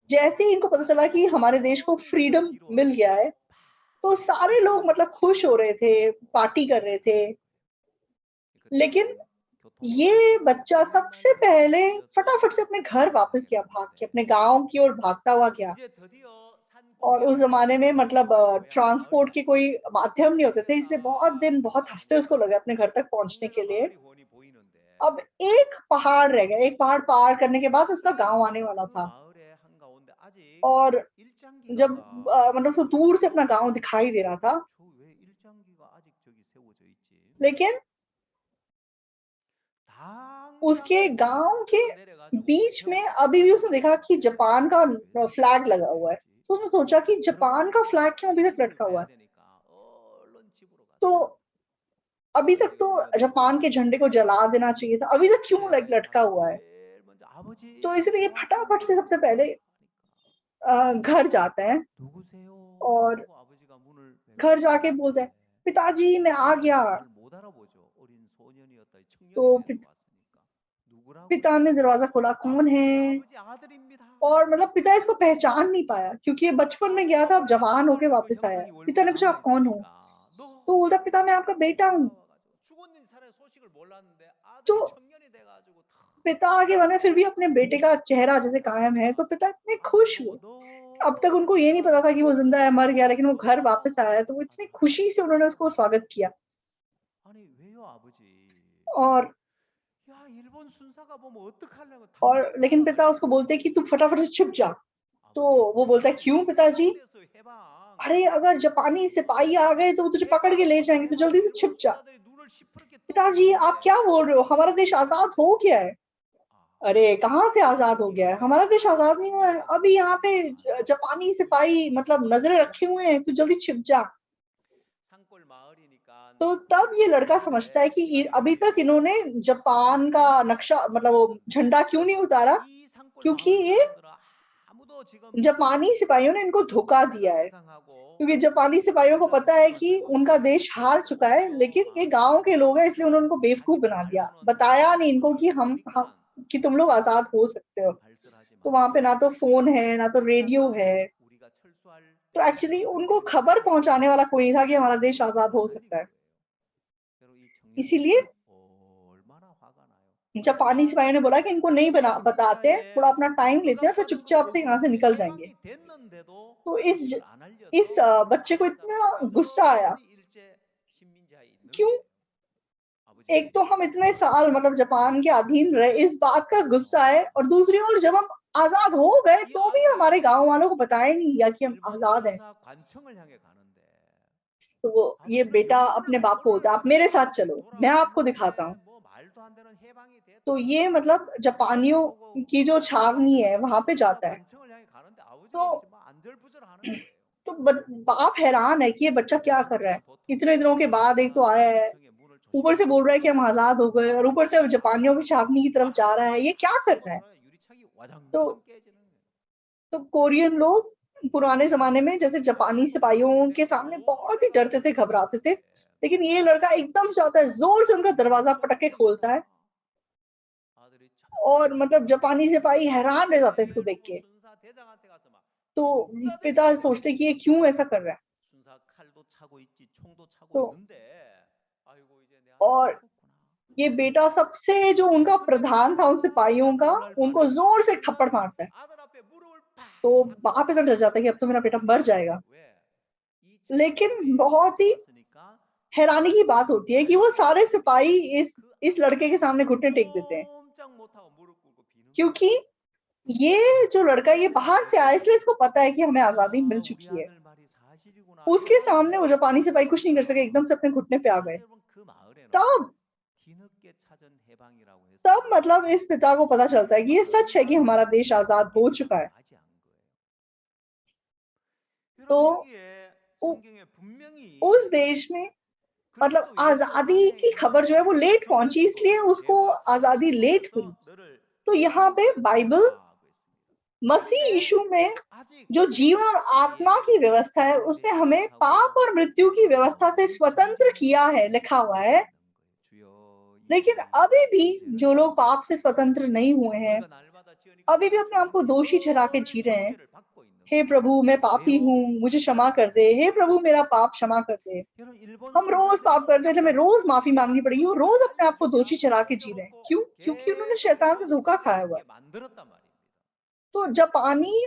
जैसे ही इनको पता चला कि हमारे देश को फ्रीडम मिल गया है, तो सारे लोग मतलब खुश हो रहे थे, पार्टी कर रहे थे। लेकिन ये बच्चा सबसे पहले फटाफट से अपने घर वापस गया, भाग के अपने गांव की ओर भागता हुआ गया। और उस जमाने में मतलब ट्रांसपोर्ट के कोई माध्यम नहीं होते थे, इसलिए बहुत दिन बहुत हफ्ते उसको लगे अपने घर तक पहुंचने के लिए। अब एक पहाड़ रह गया, एक पहाड़ पार करने के बाद उसका गांव आने वाला था। और जब मतलब तो दूर से अपना गांव दिखाई दे रहा था, लेकिन उसके गांव के बीच में अभी भी उसने देखा कि जापान का फ्लैग लगा हुआ है। तो उसने सोचा कि जापान का फ्लैग क्यों अभी तक लटका हुआ है। तो अभी तक तो जापान के झंडे को जला देना चाहिए था, अभी तक क्यों लटका हुआ है। तो इसलिए फटाफट से सबसे पहले घर जाते हैं और घर जाके बोलते हैं, पिताजी मैं आ गया। तो पिता ने दरवाजा खोला, कौन है। और मतलब पिता इसको पहचान नहीं पाया, क्योंकि ये बचपन में गया था, अब जवान होके वापस आया है। पिता ने पूछा आप कौन हो, तो बोलता पिता मैं आपका बेटा हूँ। तो पिता के मन में फिर भी अपने बेटे का चेहरा जैसे कायम है, तो पिता इतने खुश हुए। अब तक उनको ये नहीं पता था कि वो जिंदा है, मर गया, लेकिन वो घर वापस आया है, तो वो इतनी खुशी से उन्होंने उसको स्वागत किया। और लेकिन पिता उसको बोलते हैं कि तू फटाफट से छिप जा। तो वो बोलता है, क्यों पिताजी? अरे अगर जापानी सिपाही आ गए तो वो तुझे पकड़ के ले जाएंगे, तो जल्दी से छिप जा। पिताजी आप क्या बोल रहे हो, हमारा देश आजाद हो गया है। अरे कहाँ से आजाद हो गया है, हमारा देश आजाद नहीं हुआ है, अभी यहाँ पे जापानी सिपाही मतलब नजरें रखे हुए हैं, तू जल्दी छिप जा। तो तब ये लड़का समझता है कि अभी तक इन्होंने जापान का नक्शा मतलब वो झंडा क्यों नहीं उतारा, क्योंकि ये जापानी सिपाहियों ने इनको धोखा दिया है। क्योंकि जापानी सिपाहियों को पता है कि उनका देश हार चुका है, लेकिन ये गांव के लोग हैं, इसलिए उन्होंने उनको बेवकूफ बना दिया, बताया नहीं इनको कि हम कि तुम लोग आजाद हो सकते हो। तो वहां पे ना तो फोन है ना तो रेडियो है, तो एक्चुअली उनको खबर पहुंचाने वाला कोई नहीं था कि हमारा देश आजाद हो सकता है। इसीलिए जापानी सिपाहियों ने बोला कि इनको नहीं बताते, थोड़ा अपना टाइम लेते हैं, फिर चुपचाप से यहाँ से निकल जाएंगे। तो इस बच्चे को इतना गुस्सा आया, क्यों? एक तो हम इतने साल मतलब जापान के अधीन रहे, इस बात का गुस्सा है, और दूसरी ओर जब हम आजाद हो गए तो भी हमारे गांव वालों को बताया नहीं या कि हम आजाद हैं। तो वो ये बेटा अपने बाप को होता है, आप मेरे साथ चलो, मैं आपको दिखाता हूँ। तो ये मतलब जापानियों की जो छावनी है वहां पे जाता है। तो बाप हैरान है कि ये बच्चा क्या कर रहा है, इतने दिनों के बाद एक तो आया है, ऊपर से बोल रहा है कि हम आजाद हो गए, और ऊपर से जापानियों की छावनी की तरफ जा रहा है, ये क्या कर रहा है? तो कोरियन लोग पुराने जमाने में जैसे जापानी सिपाहियों के सामने बहुत ही डरते थे, घबराते थे, लेकिन ये लड़का एकदम से आता है, जोर से उनका दरवाजा पटक के खोलता है, और मतलब जापानी सिपाही हैरान रह जाते हैं इसको देख के। तो पिता सोचते कि ये क्यों ऐसा कर रहा है। तो और ये बेटा सबसे जो उनका प्रधान था उन सिपाहियों का, उनको जोर से थप्पड़ मारता है। तो बाप इतना डर जाता है कि अब तो मेरा बेटा मर जाएगा। लेकिन बहुत ही हैरानी की बात होती है कि वो सारे सिपाही इस लड़के के सामने घुटने टेक देते हैं, क्योंकि ये जो लड़का ये बाहर से आया, इसलिए इसको पता है कि हमें आजादी मिल चुकी है। उसके सामने वो जापानी सिपाही कुछ नहीं कर सके, एकदम से अपने घुटने पे आ गए। तब मतलब इस पिता को पता चलता है कि ये सच है कि हमारा देश आजाद हो चुका है। तो उस देश में मतलब आजादी की खबर जो है वो लेट पहुंची, इसलिए उसको आजादी लेट मिली। तो यहाँ पे बाइबल मसीह यीशु में जो जीवन और आत्मा की व्यवस्था है, उसने हमें पाप और मृत्यु की व्यवस्था से स्वतंत्र किया है, लिखा हुआ है। लेकिन अभी भी जो लोग पाप से स्वतंत्र नहीं हुए हैं, अभी भी अपने आप को दोषी ठहरा के जी रहे हैं। हे प्रभु मैं पापी हूँ, मुझे क्षमा कर दे, हे प्रभु मेरा पाप क्षमा कर दे। हम रोज पाप करते थे, हमें रोज माफी मांगनी पड़ेगी, वो रोज अपने आप को दोषी ठहरा के जी रहे हैं। क्यों? क्योंकि उन्होंने शैतान से धोखा खाया हुआ है। तो जापानी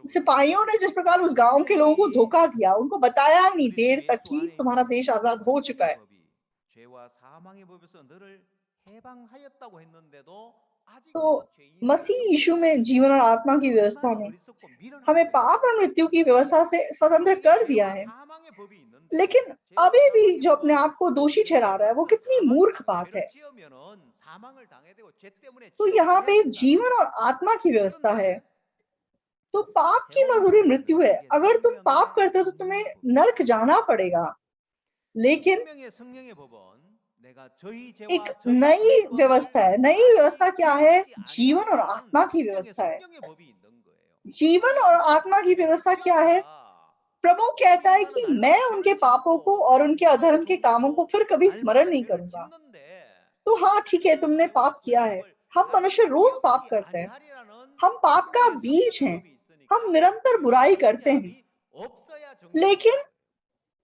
सिपाहियों ने जिस प्रकार उस गांव के लोगों को धोखा दिया, उनको बताया नहीं देर तक कि तुम्हारा देश आजाद हो चुका है। तो मसीह यीशु में जीवन और आत्मा की व्यवस्था ने हमें पाप और मृत्यु की व्यवस्था से स्वतंत्र कर दिया है। लेकिन अभी भी जो अपने आप को दोषी ठहरा रहा है, वो कितनी मूर्ख बात है। तो यहाँ पे जीवन और आत्मा की व्यवस्था है। तो पाप की मजदूरी मृत्यु है। अगर तुम पाप करते हो तो तुम्हें नरक जाना पड़ेगा। लेकिन एक नई व्यवस्था है। नई व्यवस्था क्या है? जीवन और आत्मा की व्यवस्था है। जीवन और आत्मा की व्यवस्था क्या है? प्रभु कहता है कि मैं उनके पापों को और उनके अधर्म के कामों को फिर कभी स्मरण नहीं करूंगा। तो हाँ ठीक है, तुमने पाप किया है। हम मनुष्य रोज पाप करते हैं, हम पाप का बीज हैं, हम निरंतर बुराई करते हैं। लेकिन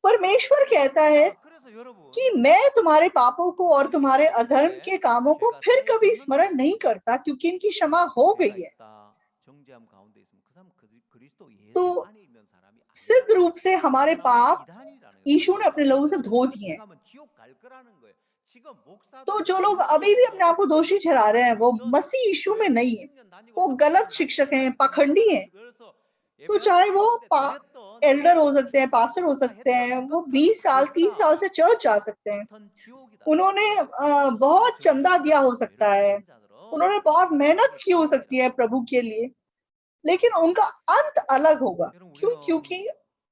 परमेश्वर कहता है कि मैं तुम्हारे पापों को और तुम्हारे अधर्म के कामों को फिर कभी स्मरण नहीं करता, क्योंकि इनकी क्षमा हो गई है। तो सिद्ध रूप से हमारे पाप यीशु ने अपने लहू से धो दिए हैं। तो जो लोग अभी भी अपने आप को दोषी ठहरा रहे हैं, वो मसीह यीशु में नहीं है, वो गलत शिक्षक हैं, पाखंडी हैं। तो चाहे वो एल्डर हो सकते हैं, पास्टर हो सकते हैं, वो 20 साल 30 साल से चर्च जा सकते हैं, उन्होंने बहुत चंदा दिया हो सकता है, उन्होंने बहुत मेहनत की हो सकती है प्रभु के लिए, लेकिन उनका अंत अलग होगा। क्यों? क्योंकि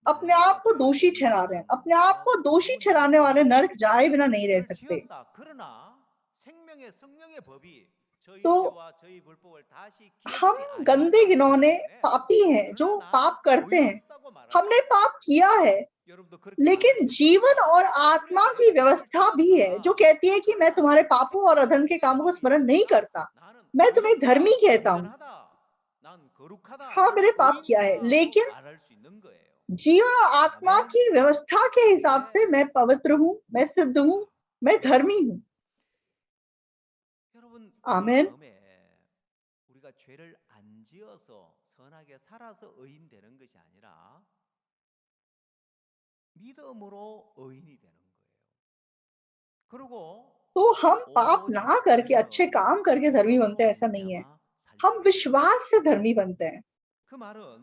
अपने आप को दोषी ठहरा रहे हैं। अपने आप को दोषी ठहराने वाले नरक जाए बिना नहीं रह सकते। तो हम गंदे घिनौने पापी हैं जो पाप करते हैं, हमने पाप किया है, लेकिन जीवन और आत्मा की व्यवस्था भी है जो कहती है कि मैं तुम्हारे पापों और अधर्म के कामों को स्मरण नहीं करता, मैं तुम्हें धर्मी कहता हूँ। हाँ, मैंने पाप किया है, लेकिन जीवन और आत्मा की व्यवस्था के हिसाब से मैं पवित्र हूँ, मैं सिद्ध हूँ, मैं धर्मी हूँ। आमीन। 우리가 죄를 안 지어서 선하게 살아서 의인 되는 것이 아니라 믿음으로 의인이 되는 거예요. 그리고 तो हम पाप ना करके अच्छे काम करके धर्मी बनते हैं, ऐसा नहीं है। हम विश्वास से धर्मी बनते हैं। 그 말은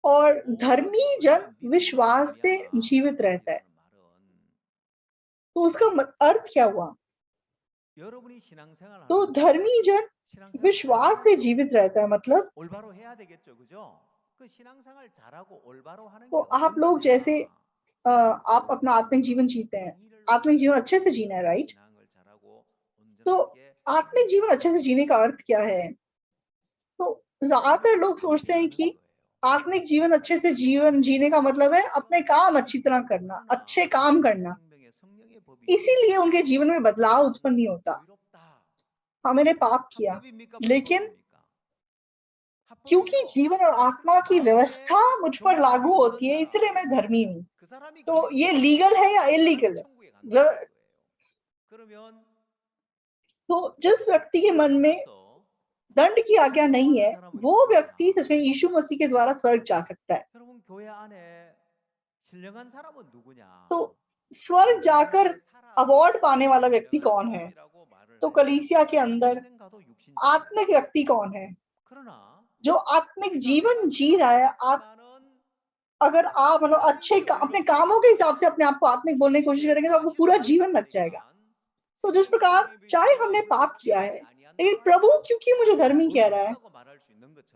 और धर्मी जन विश्वास से जीवित रहता है। तो उसका अर्थ क्या हुआ? 여러분이 신앙생활 तो धर्मी जन विश्वास से जीवित रहता है, मतलब 올바로 해야 되겠죠, 그죠? 그 신앙생활 잘하고 올바로 하는 게 तो आप लोग जैसे आप अपना आत्मिक जीवन जीते हैं, आत्मिक जीवन अच्छे से जीना है, राइट? तो आत्मिक जीवन अच्छे से जीने का अर्थ क्या है? तो ज्यादातर लोग सोचते हैं कि आत्मिक जीवन अच्छे से जीवन जीने का मतलब है अपने काम अच्छी तरह करना, अच्छे काम करना, इसीलिए उनके जीवन में बदलाव उत्पन्न नहीं होता। हाँ, मैंने पाप किया, लेकिन क्योंकि जीवन और आत्मा की व्यवस्था मुझ पर लागू होती है, इसलिए मैं धर्मी हूँ। तो ये लीगल है या इलीगल है? तो जिस व्यक्ति के मन में दंड की आज्ञा नहीं है, वो व्यक्ति सच में यीशु मसीह के द्वारा स्वर्ग जा सकता है। तो स्वर्ग जाकर अवार्ड पाने वाला व्यक्ति कौन है? तो कलीसिया के अंदर आत्मिक व्यक्ति कौन है? जो आत्मिक जीवन जी रहा है। अगर आप मतलब अच्छे अपने कामों के हिसाब से अपने आप को आत्मिक बोलने की कोशिश करेंगे तो आपको पूरा जीवन लग जाएगा। तो जिस प्रकार चाहे हमने पाप किया है, लेकिन प्रभु क्योंकि मुझे धर्मी कह रहा है,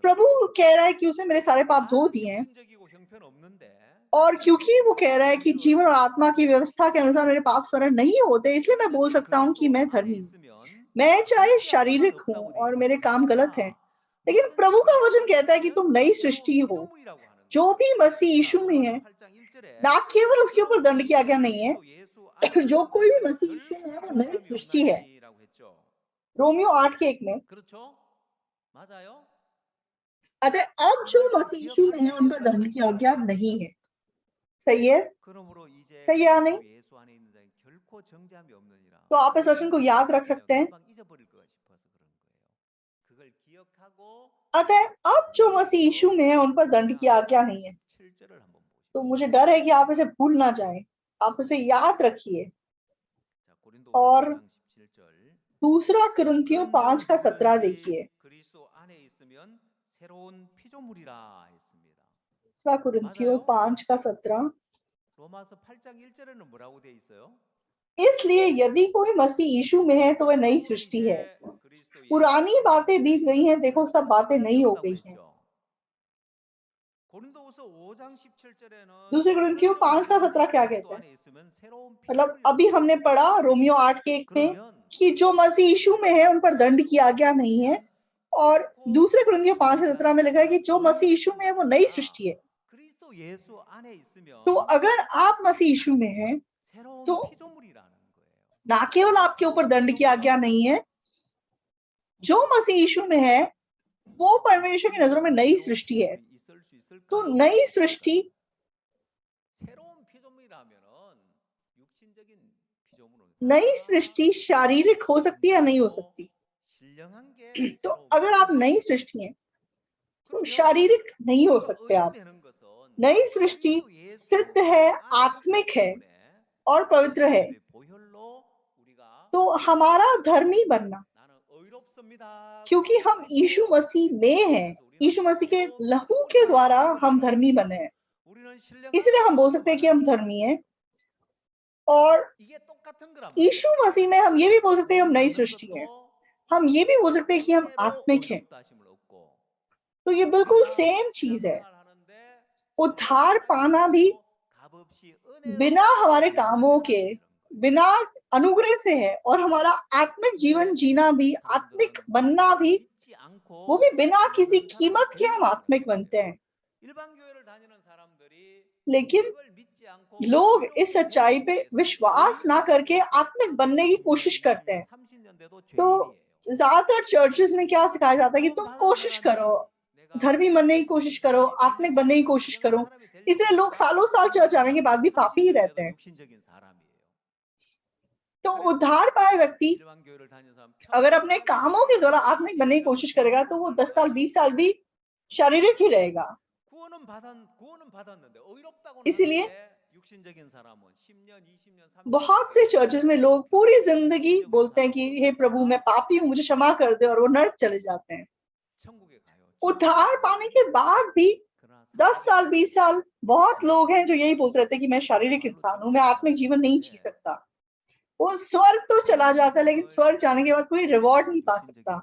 प्रभु कह रहा है कि उसने मेरे सारे पाप धो दिए हैं, और क्योंकि वो कह रहा है कि जीवन और आत्मा की व्यवस्था के अनुसार मेरे पाप स्मरण नहीं होते, इसलिए मैं बोल सकता हूँ कि मैं धर्मी हूँ। मैं चाहे शारीरिक हूँ और मेरे काम गलत हैं, लेकिन प्रभु का वचन कहता है कि तुम नई सृष्टि हो। जो भी मसीह यीशु में है, ना केवल उसके ऊपर दंड की आज्ञा नहीं है, जो कोई भी मसीह यीशु में है वो नई सृष्टि है। रोमियो 8:1 में। अतः अब जो मसीह यीशु में है उन पर दंड की आज्ञा नहीं है। सही है? सही है या नहीं? तो आप इस वचन को याद रख सकते हैं। अतः अब जो मसीह यीशु में है उन पर दंड की आज्ञा नहीं है। तो मुझे डर है कि आप इसे भूल ना जाएं, आप इसे याद रखिए। और दूसरा कुरिन्थियों 5:17 देखिए। दूसरा कुरिन्थियों 5:17। इसलिए यदि कोई मसीह यीशु में है तो वह नई सृष्टि है, पुरानी बातें बीत गई हैं, देखो सब बातें नई हो गई हैं। दूसरे कुरिन्थियों 5:17 क्या कहता है? मतलब अभी हमने पढ़ा रोमियो 8:1 में कि जो मसीह यीशु में है उन पर दंड की आज्ञा नहीं है, और दूसरे कुरिन्थियों 5:17 में लिखा है कि जो मसीह यीशु में है वो नई सृष्टि है। तो अगर आप मसीह यीशु में हैं तो ना केवल आपके ऊपर दंड की आज्ञा नहीं है, जो मसीह यीशु में है वो परमेश्वर की नजरों में नई सृष्टि है। तो नई सृष्टि नई सृष्टि शारीरिक हो सकती है या नहीं हो सकती? तो अगर आप नई सृष्टि हैं तो शारीरिक नहीं हो सकते आप। नई सृष्टि सिद्ध है, आत्मिक है और पवित्र है। तो हमारा धर्मी बनना, क्योंकि हम यीशु मसीह में हैं, यीशु मसीह के लहू के द्वारा हम धर्मी बने हैं, इसलिए हम बोल सकते हैं कि हम धर्मी हैं। और यीशु मसीह में हम ये भी बोल सकते हैं हम नई सृष्टि हैं, हम ये भी बोल सकते हैं कि हम आत्मिक हैं। तो ये बिल्कुल सेम चीज है। उद्धार पाना भी बिना हमारे कामों के, बिना अनुग्रह से है, और हमारा आत्मिक जीवन जीना भी, आत्मिक बनना भी, वो भी बिना किसी कीमत के हम आत्मिक बनते हैं। लेकिन लोग इस सच्चाई पे विश्वास ना करके आत्मिक बनने की कोशिश करते हैं। तो ज्यादातर चर्चेस में क्या सिखाया जाता है कि तुम कोशिश करो, धर्मी बनने की कोशिश करो, आत्मिक बनने की कोशिश करो। इसलिए लोग सालों साल चर्च आने के बाद भी पापी ही रहते हैं। तो उद्धार पाए व्यक्ति अगर अपने कामों के द्वारा आत्मिक बनने की कोशिश करेगा तो वो 10 साल 20 साल भी शारीरिक ही रहेगा। इसलिए बहुत से चर्चेस में लोग पूरी जिंदगी बोलते हैं कि हे प्रभु मैं पापी हूं, मुझे क्षमा कर दे, और वो नर्क चले जाते हैं। उद्धार पाने के बाद भी 10 साल 20 साल बहुत लोग हैं जो यही बोलते रहते हैं कि मैं शारीरिक इंसान हूं, मैं आत्मिक जीवन नहीं जी सकता। वो स्वर्ग तो चला जाता है, लेकिन स्वर्ग जाने के बाद कोई रिवॉर्ड नहीं पा सकता।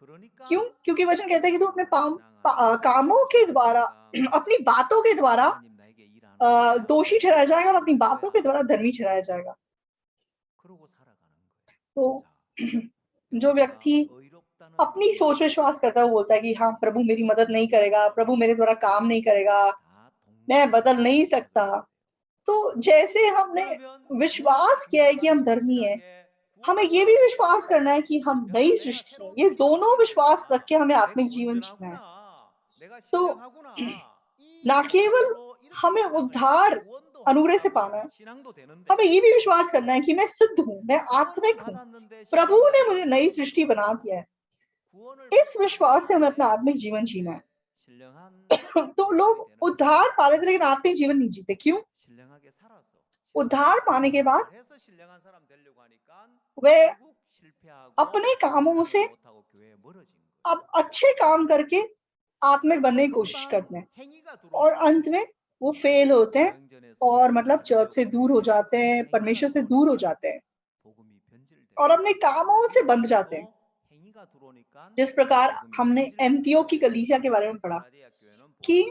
क्यों? क्योंकि वचन कहता है कि तू अपने कामों के द्वारा, अपनी बातों के द्वारा दोषी ठहराया जाएगा और अपनी बातों के द्वारा धर्मी ठहराया जाएगा। तो जो व्यक्ति अपनी सोच विश्वास करता है वो बोलता है कि हाँ प्रभु मेरी मदद नहीं करेगा, प्रभु मेरे द्वारा काम नहीं करेगा, मैं बदल नहीं सकता। तो जैसे हमने विश्वास किया है कि हम धर्मी हैं, हमें ये भी विश्वास करना है कि हम नई सृष्टि हैं। ये दोनों विश्वास रख के हमें आत्मिक जीवन जीना है। तो ना केवल हमें उद्धार अनुग्रह से पाना है, हमें ये भी विश्वास करना है कि मैं सिद्ध हूं, मैं आत्मिक हूं, प्रभु ने मुझे नई सृष्टि बना दिया है। इस विश्वास से हमें अपना आत्मिक जीवन जीना है। तो लोग उद्धार पा लेते लेकिन आत्मिक जीवन नहीं जीते। क्यों? उद्धार पाने के बाद वे अपने कामों से अब अच्छे काम करके आत्मिक बनने की कोशिश करते हैं और अंत में वो फेल होते हैं और मतलब चर्च से दूर हो जाते हैं, परमेश्वर से दूर हो जाते हैं और अपने कामों से बंध जाते हैं। जिस प्रकार हमने एंतियोक की कलीसिया के बारे में पढ़ा कि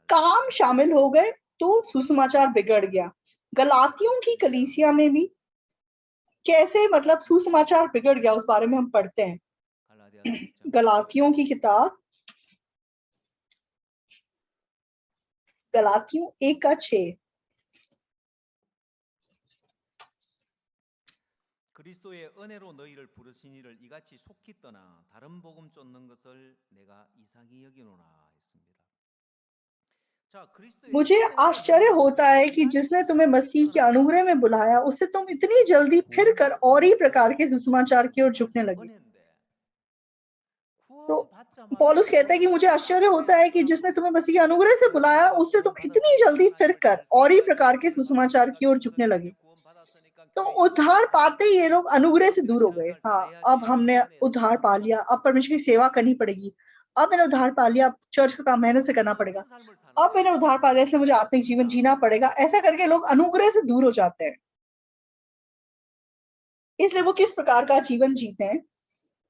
काम शामिल हो गए तो सुसमाचार बिगड़ गया। गलातियों की कलीसिया में भी कैसे मतलब सुसमाचार बिगड़ गया उस बारे में हम पढ़ते हैं। गलातियों की किताब, गलातियों 1:6। 그리스도의 은혜로 너희를 부르신 이를 이같이 속히 떠나 다른 복음 쫓는 것을 내가 이상히 여기노라 했습니다. मुझे आश्चर्य होता है कि जिसने तुम्हें मसीह के अनुग्रह में बुलाया उससे तुम इतनी जल्दी फिर कर और ही प्रकार के सुसमाचार की ओर झुकने लगे। तो पौलुस कहता है कि मुझे आश्चर्य होता है कि जिसने तुम्हें मसीह के अनुग्रह से बुलाया उससे तुम इतनी जल्दी फिर कर और ही प्रकार के सुसमाचार की ओर झुकने लगे। तो उद्धार पाते ही ये लोग अनुग्रह से दूर हो गए। हाँ, अब हमने उद्धार पा लिया, अब परमेश्वर की सेवा करनी पड़ेगी, अब मैंने उद्धार पा लिया, अब चर्च का काम मेहनत से करना पड़ेगा, अब मैंने उद्धार पा लिया इसलिए मुझे आत्मिक जीवन जीना पड़ेगा। ऐसा करके लोग अनुग्रह से दूर हो जाते हैं। इसलिए वो किस प्रकार का जीवन जीते हैं?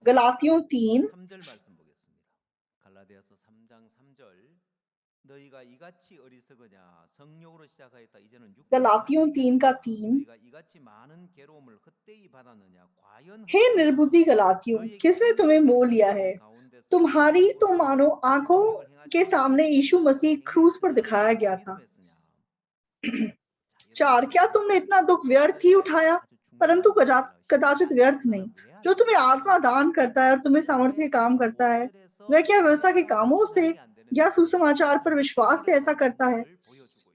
गलातियों 3 गलातियों 3:3। हे निर्बुद्धि गलातियों, किसने तुम्हें मोल लिया है? तुम्हारी तो मानो आंखों के सामने यीशु मसीह क्रूस पर दिखाया गया था। 4 क्या तुमने इतना दुख व्यर्थ ही उठाया? परंतु कदाचित व्यर्थ नहीं। जो तुम्हें आत्मा दान करता है और तुम्हें सामर्थ्य के काम करता है, वह क्या व्यवस्था के कामों से या सुसमाचार पर विश्वास से ऐसा करता है?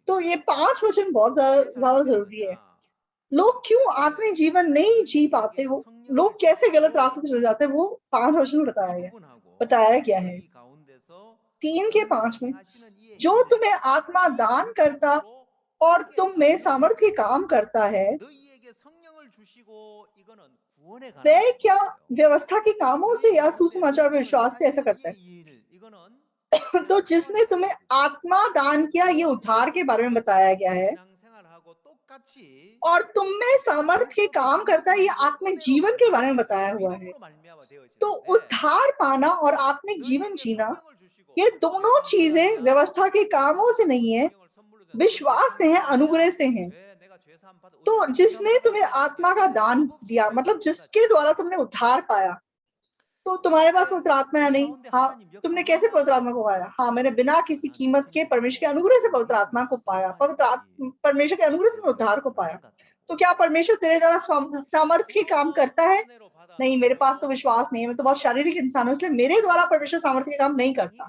तो ये 5 वचन बहुत ज्यादा जरूरी है। लोग क्यों आत्मिक जीवन नहीं जी पाते हो, लोग कैसे गलत रास्ते पे चले जाते हैं, वो 5 वर्ष में बताया गया है 3 के 5 में। जो तुम्हें आत्मा दान करता और तुम में सामर्थ्य के काम करता है, वह क्या व्यवस्था के कामों से या सुसमाचार में विश्वास से ऐसा करता है? तो जिसने तुम्हें आत्मा दान किया, ये उद्धार के बारे में बताया गया है, और तुम में सामर्थ्य के काम करता है, ये आत्मिक जीवन के बारे में बताया हुआ है। तो उद्धार पाना और आत्मिक जीवन जीना, ये दोनों चीजें व्यवस्था के कामों से नहीं है, विश्वास से है, अनुग्रह से है। तो जिसने तुम्हें आत्मा का दान दिया, मतलब जिसके द्वारा तुमने उद्धार पाया, तो तुम्हारे पास पवित्र आत्मा है नहीं? हाँ। तुमने कैसे पवित्र आत्मा को पाया? हाँ, मैंने बिना किसी कीमत के परमेश्वर के अनुग्रह से पवित्र आत्मा को पाया, परमेश्वर के अनुग्रह से उद्धार को पाया। तो क्या परमेश्वर तेरे द्वारा सामर्थ्य के काम करता है? नहीं, मेरे पास तो विश्वास नहीं है, मैं तो बहुत शारीरिक इंसान हूँ, इसलिए मेरे द्वारा परमेश्वर सामर्थ्य के काम नहीं करता।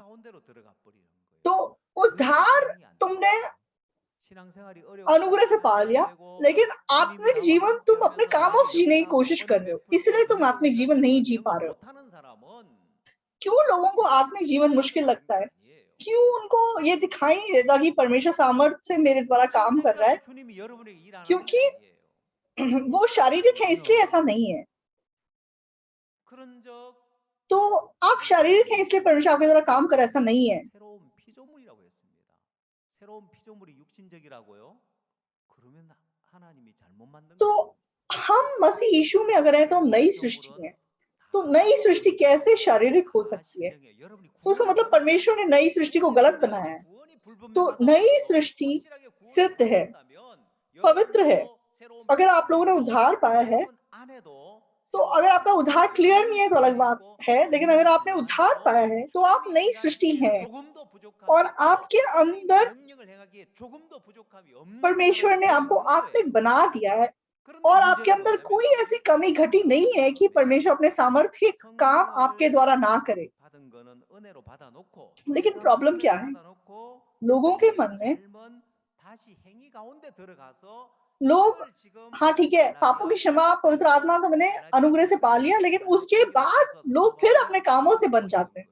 तो उद्धार तुमने अनुग्रह से पा लिया, लेकिन आत्मिक जीवन तुम अपने कामों से जीने की कोशिश कर रहे हो, इसलिए तुम आत्मिक जीवन नहीं जी पा रहे हो। क्यों लोगों को आत्मिक जीवन मुश्किल लगता है? क्यों उनको ये दिखाई नहीं देता कि परमेश्वर सामर्थ्य से मेरे द्वारा काम कर रहा है? क्योंकि वो शारीरिक है, इसलिए ऐसा नहीं है। तो आप शारीरिक है इसलिए परमेश्वर आपके द्वारा काम कर, ऐसा नहीं है। तो हम मसीह यीशु में अगर हैं तो हम नई सृष्टि हैं। तो नई सृष्टि कैसे शारीरिक हो सकती है? तो उसका मतलब परमेश्वर ने नई सृष्टि को गलत बनाया है। तो नई सृष्टि सिद्ध है, पवित्र है। अगर आप लोगों ने उद्धार पाया है, तो अगर आपका उद्धार क्लियर नहीं है तो अलग बात है, लेकिन अगर आपने उद्धार पाया है तो आप नई सृष्टि हैं, और आपके अंदर परमेश्वर ने आपको आत्मिक बना दिया है, और आपके अंदर कोई ऐसी कमी घटी नहीं है कि परमेश्वर अपने सामर्थ्य के काम आपके द्वारा ना करे। लेकिन प्रॉब्लम क्या है? लोगों के मन में लोग, हाँ ठीक है, पापों की क्षमा, पवित्र आत्मा तो मैंने अनुग्रह से पा लिया, लेकिन उसके बाद लोग फिर अपने कामों से बन जाते हैं।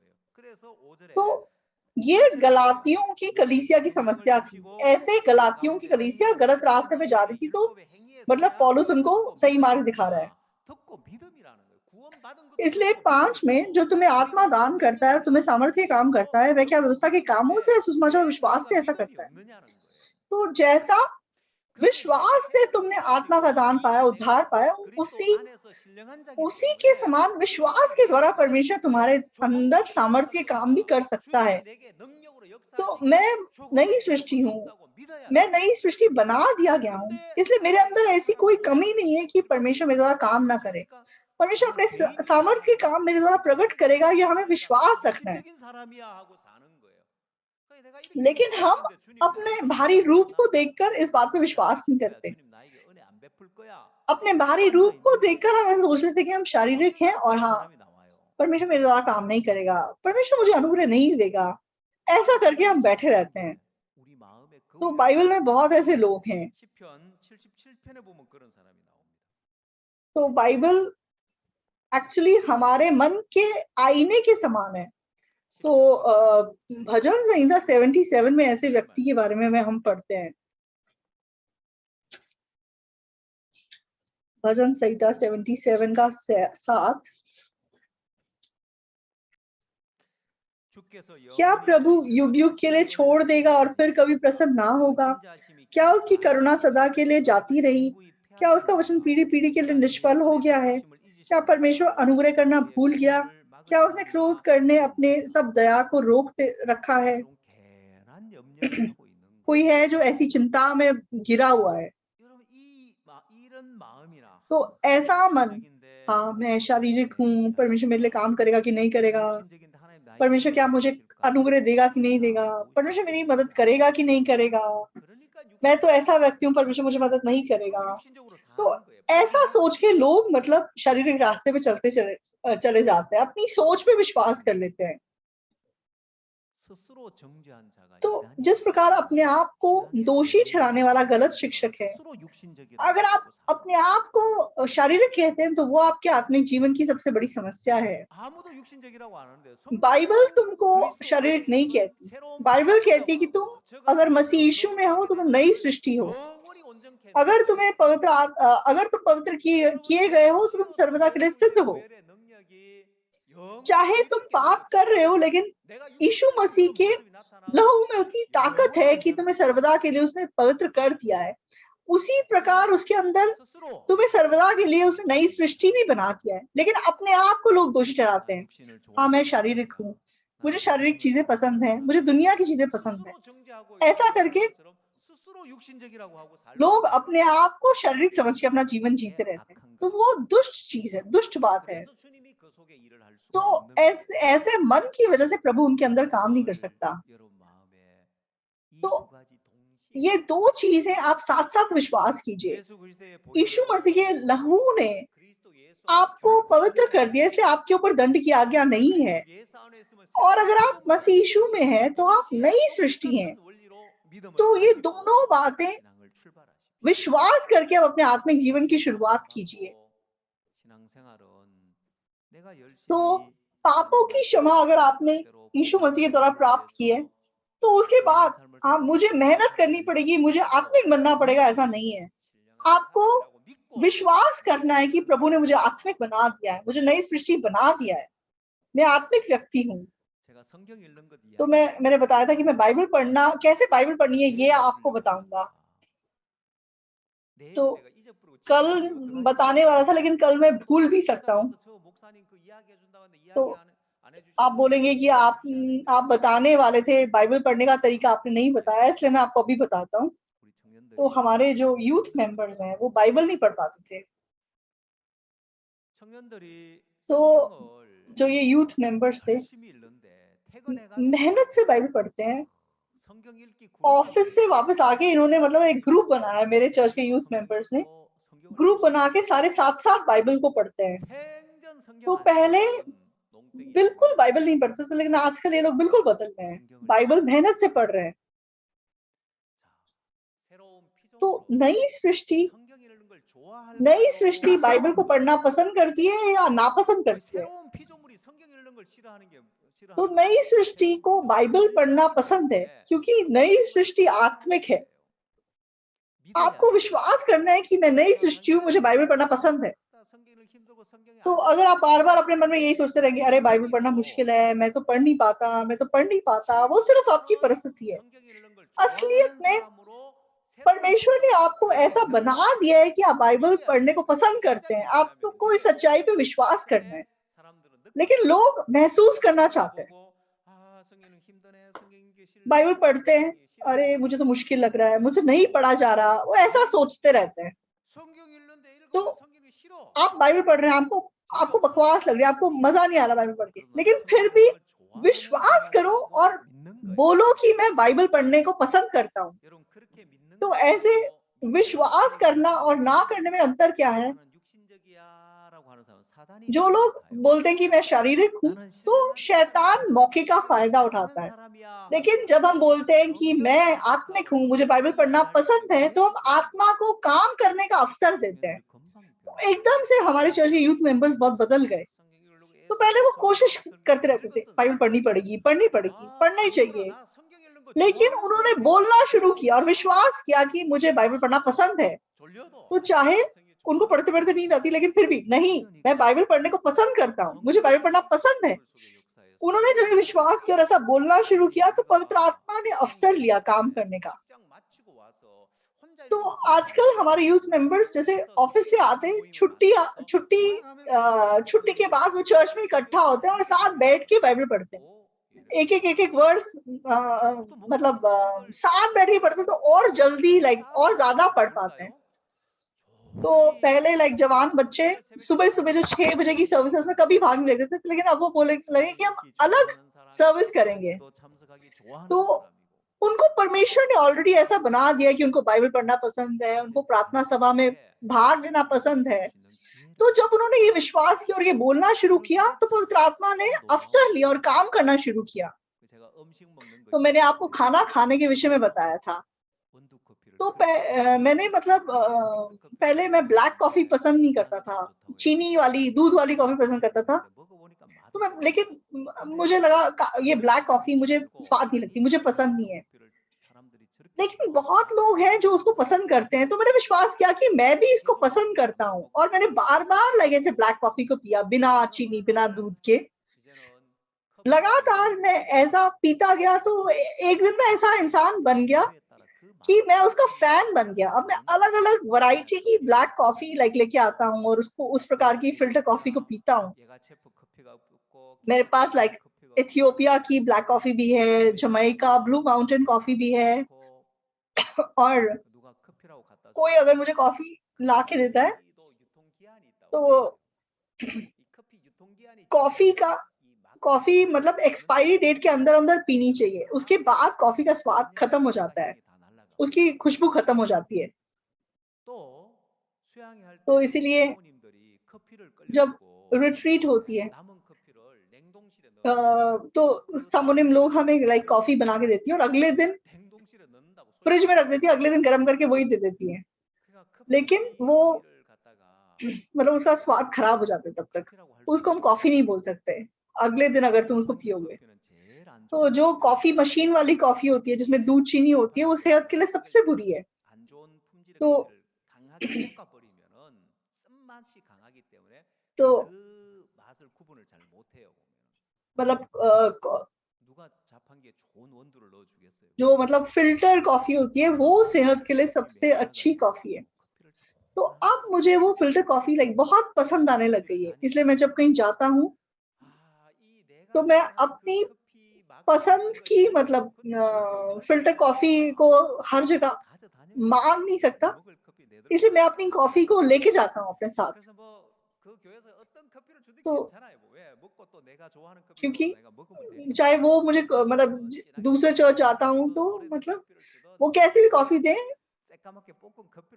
तो ये गलातियों की कलीसिया की समस्या थी। ऐसे गलातियों की कलीसिया गलत रास्ते पे जा रही थी, तो मतलब पौलुस उनको सही मार्ग दिखा रहा है। इसलिए 5 में जो तुम्हें आत्मा दान करता है और तुम्हें सामर्थ्य काम करता है, वह क्या व्यवस्था के कामों से, सुसमाचार विश्वास से ऐसा करता है? तो जैसा विश्वास से तुमने आत्मा का दान पाया, उद्धार पाया, उसी के समान विश्वास के द्वारा परमेश्वर तुम्हारे अंदर सामर्थ्य काम भी कर सकता है। तो मैं नई सृष्टि हूँ, मैं नई सृष्टि बना दिया गया हूँ, इसलिए मेरे अंदर ऐसी कोई कमी नहीं है कि परमेश्वर मेरे द्वारा काम ना करे। परमेश्वर अपने सामर्थ्य के काम मेरे द्वारा प्रकट करेगा, यह हमें विश्वास रखना है। लेकिन हम अपने बाहरी रूप को देखकर इस बात पे विश्वास नहीं करते। अपने बाहरी रूप को देखकर हम ऐसा सोच लेते कि हम शारीरिक हैं, और हाँ, परमेश्वर मेरे द्वारा काम नहीं करेगा, परमेश्वर मुझे अनुग्रह नहीं देगा, ऐसा करके हम बैठे रहते हैं। तो बाइबल में बहुत ऐसे लोग हैं। तो बाइबल एक्चुअली हमारे मन के आईने के समान है। तो भजन संहिता 77 में ऐसे व्यक्ति के बारे में हम पढ़ते हैं। भजन संहिता 77 का 7, क्या प्रभु युग युग के लिए छोड़ देगा और फिर कभी प्रसन्न ना होगा? क्या उसकी करुणा सदा के लिए जाती रही? क्या उसका वचन पीढ़ी पीढ़ी के लिए निष्फल हो गया है? क्या परमेश्वर अनुग्रह करना भूल गया? क्या उसने क्रोध करने अपने सब दया को रोक रखा है? कोई है जो ऐसी चिंता में गिरा हुआ है। तो ऐसा मन, हाँ मैं शारीरिक हूँ, परमेश्वर मेरे लिए काम करेगा कि नहीं करेगा, परमेश्वर क्या मुझे अनुग्रह देगा कि नहीं देगा, परमेश्वर मेरी मदद करेगा कि नहीं करेगा, मैं तो ऐसा व्यक्ति हूँ, परमेश्वर मुझे मदद नहीं करेगा। तो ऐसा सोच के लोग मतलब शारीरिक रास्ते पे चलते चले जाते हैं, अपनी सोच पे विश्वास कर लेते हैं। 스스로 정죄한 자가 तो 이단이라고 जिस प्रकार अपने आप को 신학에서 दोषी ठहराने वाला गलत 예수님은 शिक्षक है, 스스로 육신적이라고 अगर आप 하고 अपने आप को शारीरिक कहते हैं तो वो आपके आत्मिक जीवन की सबसे बड़ी समस्या है। 아무도 육신적이라고 안 하는데 बाइबल 성경은 तुमको 그리스도 शारीरिक 안에 नहीं 있으면 कहती। 새로운 बाइबल 피조물이라고 कहती कि तुम 하고 저가 अगर मसीह 그리스도로 यीशु में हो 거듭나게 तो तुम 되면 नई सृष्टि हो। 영원히 온전케 अगर 되는 तुम्हें अगर तुम पवित्र किए गए हो तो तुम सर्वदा के लिए सिद्ध हो। 보혈의 능력이 영원히 चाहे 우리 तुम 가운데 पाप कर रहे हो, लेकिन 내가 यीशु 육신적인 मसीह 그런 के 모습이 나타나도 लहू में उतनी ताकत 영원히 है कि तुम्हें 온전한 सर्वदा के लिए उसने पवित्र कर दिया है। उसी प्रकार उसके अंदर 스스로 तुम्हें सर्वदा के लिए उसने नई सृष्टि भी बना दिया है। लेकिन अपने आप को लोग दोषी ठहराते हैं। 육신을 हाँ, मैं 좋아하는 शारीरिक 사람이다. हूँ, 나는 मुझे 세상 शारीरिक चीजें 것을 पसंद है, 좋아하는 मुझे 사람이다. दुनिया की चीजें पसंद है। 스스로 정죄하고 ऐसा 있는 करके 사람처럼 스스로 육신적이라고 하고 살고 लोग 있는 अपने आप को शारीरिक समझ के अपना जीवन 게 जीते रहते हैं। 악한 तो 거예요. वो दुष्ट चीज है, दुष्ट बात है। 그래서 주님이 그 속에 일을 할 수가 तो 없는 거예요. ऐसे मन की वजह से प्रभु उनके अंदर काम नहीं कर सकता। 여러분 마음에 이 तो 두 가지 동시에 ये दो चीजें आप साथ साथ विश्वास कीजिए। 예수 그리스도의 यीशु 보혈의 मसीह के लहू ने 그리스도 예수 안에 आपको 결코 पवित्र कर 죄가 दिया, इसलिए आपके ऊपर दंड की आज्ञा नहीं है। 그리스도 예수 안에 있으면 और 새로운 अगर आप 피조물이다. मसीह यीशु में हैं तो आप 동시에 नई सृष्टि हैं। 똑같은 원리로 믿음을 तो ये 가지고 दोनों बातें 신앙을 출발하십시오. विश्वास करके आप अपने आत्मिक जीवन की शुरुआत कीजिए। 신앙생활은 내가 열심히 तो पापों की क्षमा अगर आपने यीशु मसीह के द्वारा प्राप्त की है, तो उसके बाद मुझे मेहनत करनी पड़ेगी, मुझे आत्मिक बनना पड़ेगा, ऐसा नहीं है। आपको विश्वास करना है कि प्रभु ने मुझे आत्मिक बना दिया है, मुझे नई सृष्टि बना दिया है, मैं आत्मिक व्यक्ति हूँ। तो मैंने बताया था कि मैं बाइबल पढ़ना, कैसे बाइबल पढ़नी है ये आपको बताऊंगा। तो कल बताने वाला था, लेकिन कल मैं भूल भी सकता हूँ। तो आप बोलेंगे कि आप बताने वाले थे, बाइबल पढ़ने का तरीका आपने नहीं बताया, इसलिए मैं आपको अभी बताता हूँ। तो हमारे जो यूथ मेंबर्स हैं वो बाइबल नहीं पढ़ पाते थे। तो जो ये यूथ मेंबर्स थे मेहनत से बाइबल पढ़ते हैं। ऑफिस से वापस आके इन्होंने मतलब एक ग्रुप बनाया, मेरे चर्च के यूथ मेंबर्स ने ग्रुप बना के सारे साथ साथ बाइबल को पढ़ते हैं। तो पहले बिल्कुल बाइबल नहीं पढ़ते थे, लेकिन आजकल ये लोग बिल्कुल बदल गए हैं, बाइबल मेहनत से पढ़ रहे हैं। तो नई सृष्टि बाइबल को पढ़ना पसंद करती है या नापसंद करती है? तो नई सृष्टि को बाइबल पढ़ना पसंद है, क्योंकि नई सृष्टि आत्मिक है। आपको विश्वास करना है कि मैं नई सृष्टि हूँ, मुझे बाइबल पढ़ना पसंद है। तो अगर आप बार बार अपने मन में यही सोचते रहेंगे, अरे बाइबल पढ़ना मुश्किल है, मैं तो पढ़ नहीं पाता, वो सिर्फ आपकी परिस्थिति है। असलियत में परमेश्वर ने आपको ऐसा बना दिया है कि आप बाइबल पढ़ने को पसंद करते हैं, आपको कोई सच्चाई पे विश्वास करना है। लेकिन लोग महसूस करना चाहते हैं, बाइबल पढ़ते हैं, अरे मुझे तो मुश्किल लग रहा है, मुझे नहीं पढ़ा जा रहा, वो ऐसा सोचते रहते हैं। तो आप बाइबल पढ़ रहे हैं, आपको बकवास लग रही है, आपको मजा नहीं आ रहा बाइबल पढ़ के, लेकिन फिर भी विश्वास करो और बोलो कि मैं बाइबल पढ़ने को पसंद करता हूँ। तो ऐसे विश्वास करना और ना करने में अंतर क्या है? जो लोग बोलते हैं कि मैं शारीरिक हूँ, तो शैतान मौके का फायदा उठाता है। लेकिन जब हम बोलते हैं कि मैं आत्मिक हूँ, मुझे बाइबल पढ़ना पसंद है, तो हम आत्मा को काम करने का अवसर देते हैं। तो एकदम से हमारे चर्च के यूथ मेंबर्स बहुत बदल गए। तो पहले वो कोशिश करते रहते थे, बाइबल पढ़नी पड़ेगी, पढ़ना ही चाहिए। लेकिन उन्होंने बोलना शुरू किया और विश्वास किया कि मुझे बाइबल पढ़ना पसंद है। तो चाहे उनको पढ़ते पढ़ते नींद आती, लेकिन फिर भी नहीं, मैं बाइबल पढ़ने को पसंद करता हूँ, मुझे बाइबल पढ़ना पसंद है। उन्होंने जब विश्वास किया और ऐसा बोलना शुरू किया, तो पवित्र आत्मा ने अवसर लिया काम करने का। तो आजकल हमारे यूथ मेंबर्स जैसे ऑफिस से आते, छुट्टी के बाद वो चर्च में इकट्ठा होते हैं और साथ बैठ के बाइबल पढ़ते हैं। एक वर्स मतलब साथ बैठ के पढ़ते तो और जल्दी और ज्यादा पढ़ पाते हैं। तो पहले जवान बच्चे सुबह जो 6 बजे की सर्विसेज में कभी भाग नहीं लेते थे, लेकिन अब वो बोले लगे कि हम अलग सर्विस करेंगे। तो उनको परमेश्वर ने ऑलरेडी ऐसा बना दिया कि उनको बाइबल पढ़ना पसंद है, उनको प्रार्थना सभा में भाग लेना पसंद है। तो जब उन्होंने ये विश्वास किया और ये बोलना शुरू किया, तो पवित्र आत्मा ने अवसर लिया और काम करना शुरू किया। तो मैंने आपको खाना खाने के विषय में बताया था। तो मैंने मतलब पहले मैं ब्लैक कॉफी पसंद नहीं करता था, चीनी वाली दूध वाली कॉफी पसंद करता था। तो मैं लेकिन मुझे लगा ये ब्लैक कॉफी मुझे स्वाद नहीं लगती, मुझे पसंद नहीं है। लेकिन बहुत लोग हैं जो उसको पसंद करते हैं, तो मैंने विश्वास किया कि मैं भी इसको पसंद करता हूँ, और मैंने बार बार लगे से ब्लैक कॉफी को पिया, बिना चीनी बिना दूध के। लगातार मैं ऐसा पीता गया, तो एक दिन मैं ऐसा इंसान बन गया कि मैं उसका फैन बन गया। अब मैं अलग अलग वैरायटी की ब्लैक कॉफी लेके आता हूँ और उसको उस प्रकार की फिल्टर कॉफी को पीता हूँ। मेरे पास इथियोपिया की ब्लैक कॉफी भी है, जमैका ब्लू माउंटेन कॉफी भी है, और कोई अगर मुझे कॉफी ला के देता है तो कॉफी मतलब एक्सपायरी डेट के अंदर अंदर पीनी चाहिए, उसके बाद कॉफी का स्वाद खत्म हो जाता है, उसकी खुशबू खत्म हो जाती है। तो इसीलिए जब रिट्रीट होती है तो सामुनिम लोग हमें कॉफी बना के देती है और अगले दिन फ्रिज में रख देती है, अगले दिन गर्म करके वही दे देती है। लेकिन वो मतलब उसका स्वाद खराब हो जाता है, तब तक उसको हम कॉफी नहीं बोल सकते अगले दिन अगर तुम उसको पियोगे। तो जो कॉफी मशीन वाली कॉफी होती है जिसमें दूध चीनी होती है, वो सेहत के लिए सबसे बुरी है। तो मतलब जो मतलब फिल्टर कॉफी होती है वो सेहत के लिए सबसे अच्छी कॉफी है। तो अब मुझे वो फिल्टर कॉफी बहुत पसंद आने लग गई है, इसलिए मैं जब कहीं जाता हूँ तो मैं अपनी पसंद की मतलब फिल्टर कॉफी को हर जगह मांग नहीं सकता, इसलिए मैं अपनी कॉफी को लेके जाता हूँ अपने साथ। तो क्योंकि चाहे वो मुझे मतलब दूसरे चर्च जाता हूँ तो मतलब वो कैसी भी कॉफी दे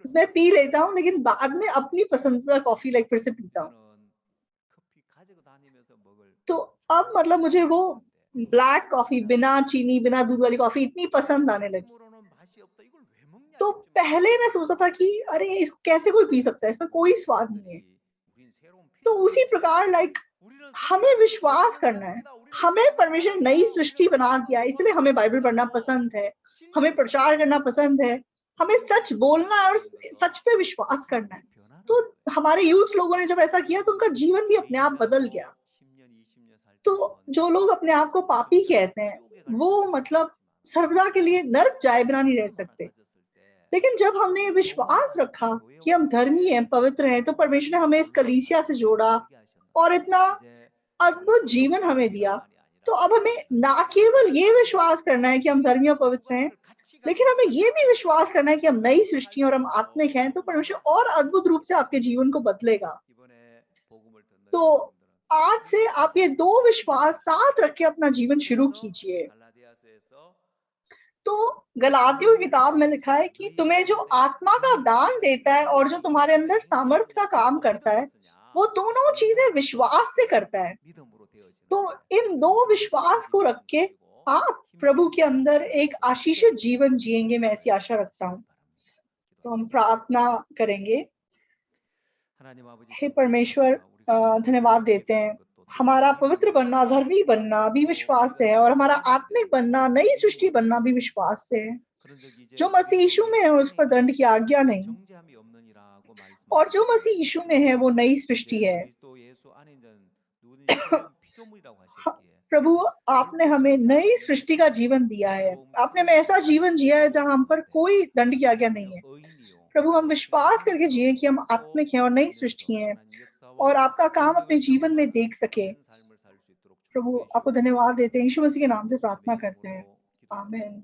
मैं पी लेता हूँ, लेकिन बाद में अपनी पसंदीदा कॉफी फिर से पीता हूँ। तो अब मतलब मुझे वो ब्लैक कॉफी बिना चीनी बिना दूध वाली कॉफी इतनी पसंद आने लगी। तो पहले मैं सोचता था कि अरे इसको कैसे कोई पी सकता है, इसमें कोई स्वाद नहीं है। तो उसी प्रकार हमें विश्वास करना है, हमें परमेश्वर ने नई सृष्टि बना दिया, इसलिए हमें बाइबल पढ़ना पसंद है, हमें प्रचार करना पसंद है, हमें सच बोलना और सच पे विश्वास करना है। तो हमारे यूथ लोगों ने जब ऐसा किया तो उनका जीवन भी अपने आप बदल गया। तो जो लोग अपने आप को पापी कहते हैं वो मतलब सर्वदा के लिए नरक जाए बिना नहीं रह सकते। लेकिन जब हमने विश्वास रखा कि हम धर्मी हैं, पवित्र हैं, तो परमेश्वर ने हमें इस कलीसिया से जोड़ा और इतना अद्भुत जीवन हमें दिया। तो अब हमें ना केवल ये विश्वास करना है कि हम धर्मी और पवित्र हैं, लेकिन हमें ये भी विश्वास करना है कि हम नई सृष्टि और हम आत्मिक हैं। तो परमेश्वर और अद्भुत रूप से आपके जीवन को बदलेगा। तो आज से आप ये दो विश्वास साथ रख के अपना जीवन शुरू कीजिए। तो गलातियों की किताब में लिखा है कि तुम्हें जो आत्मा का दान देता है और जो तुम्हारे अंदर सामर्थ का काम करता है, वो दोनों चीजें विश्वास से करता है। तो इन दो विश्वास को रख के आप प्रभु के अंदर एक आशीषित जीवन जिएंगे, मैं ऐसी आशा रखता हूँ। तो हम प्रार्थना करेंगे। हे परमेश्वर, धन्यवाद देते हैं, हमारा पवित्र बनना, धर्मी बनना भी विश्वास है, और हमारा आत्मिक बनना, नई सृष्टि बनना भी विश्वास से है। जो मसीह यीशु में है उस पर दंड की आज्ञा नहीं, और जो मसीह यीशु में है वो नई सृष्टि है। प्रभु, आपने हमें नई सृष्टि का जीवन दिया है, आपने हमें ऐसा जीवन जिया है जहां हम पर कोई दंड की आज्ञा नहीं है। प्रभु, हम विश्वास करके जिए कि हम आत्मिक हैं और नई सृष्टि हैं और आपका काम अपने जीवन में देख सके। प्रभु, आपको धन्यवाद देते हैं, यीशु मसीह के नाम से प्रार्थना करते हैं, आमीन।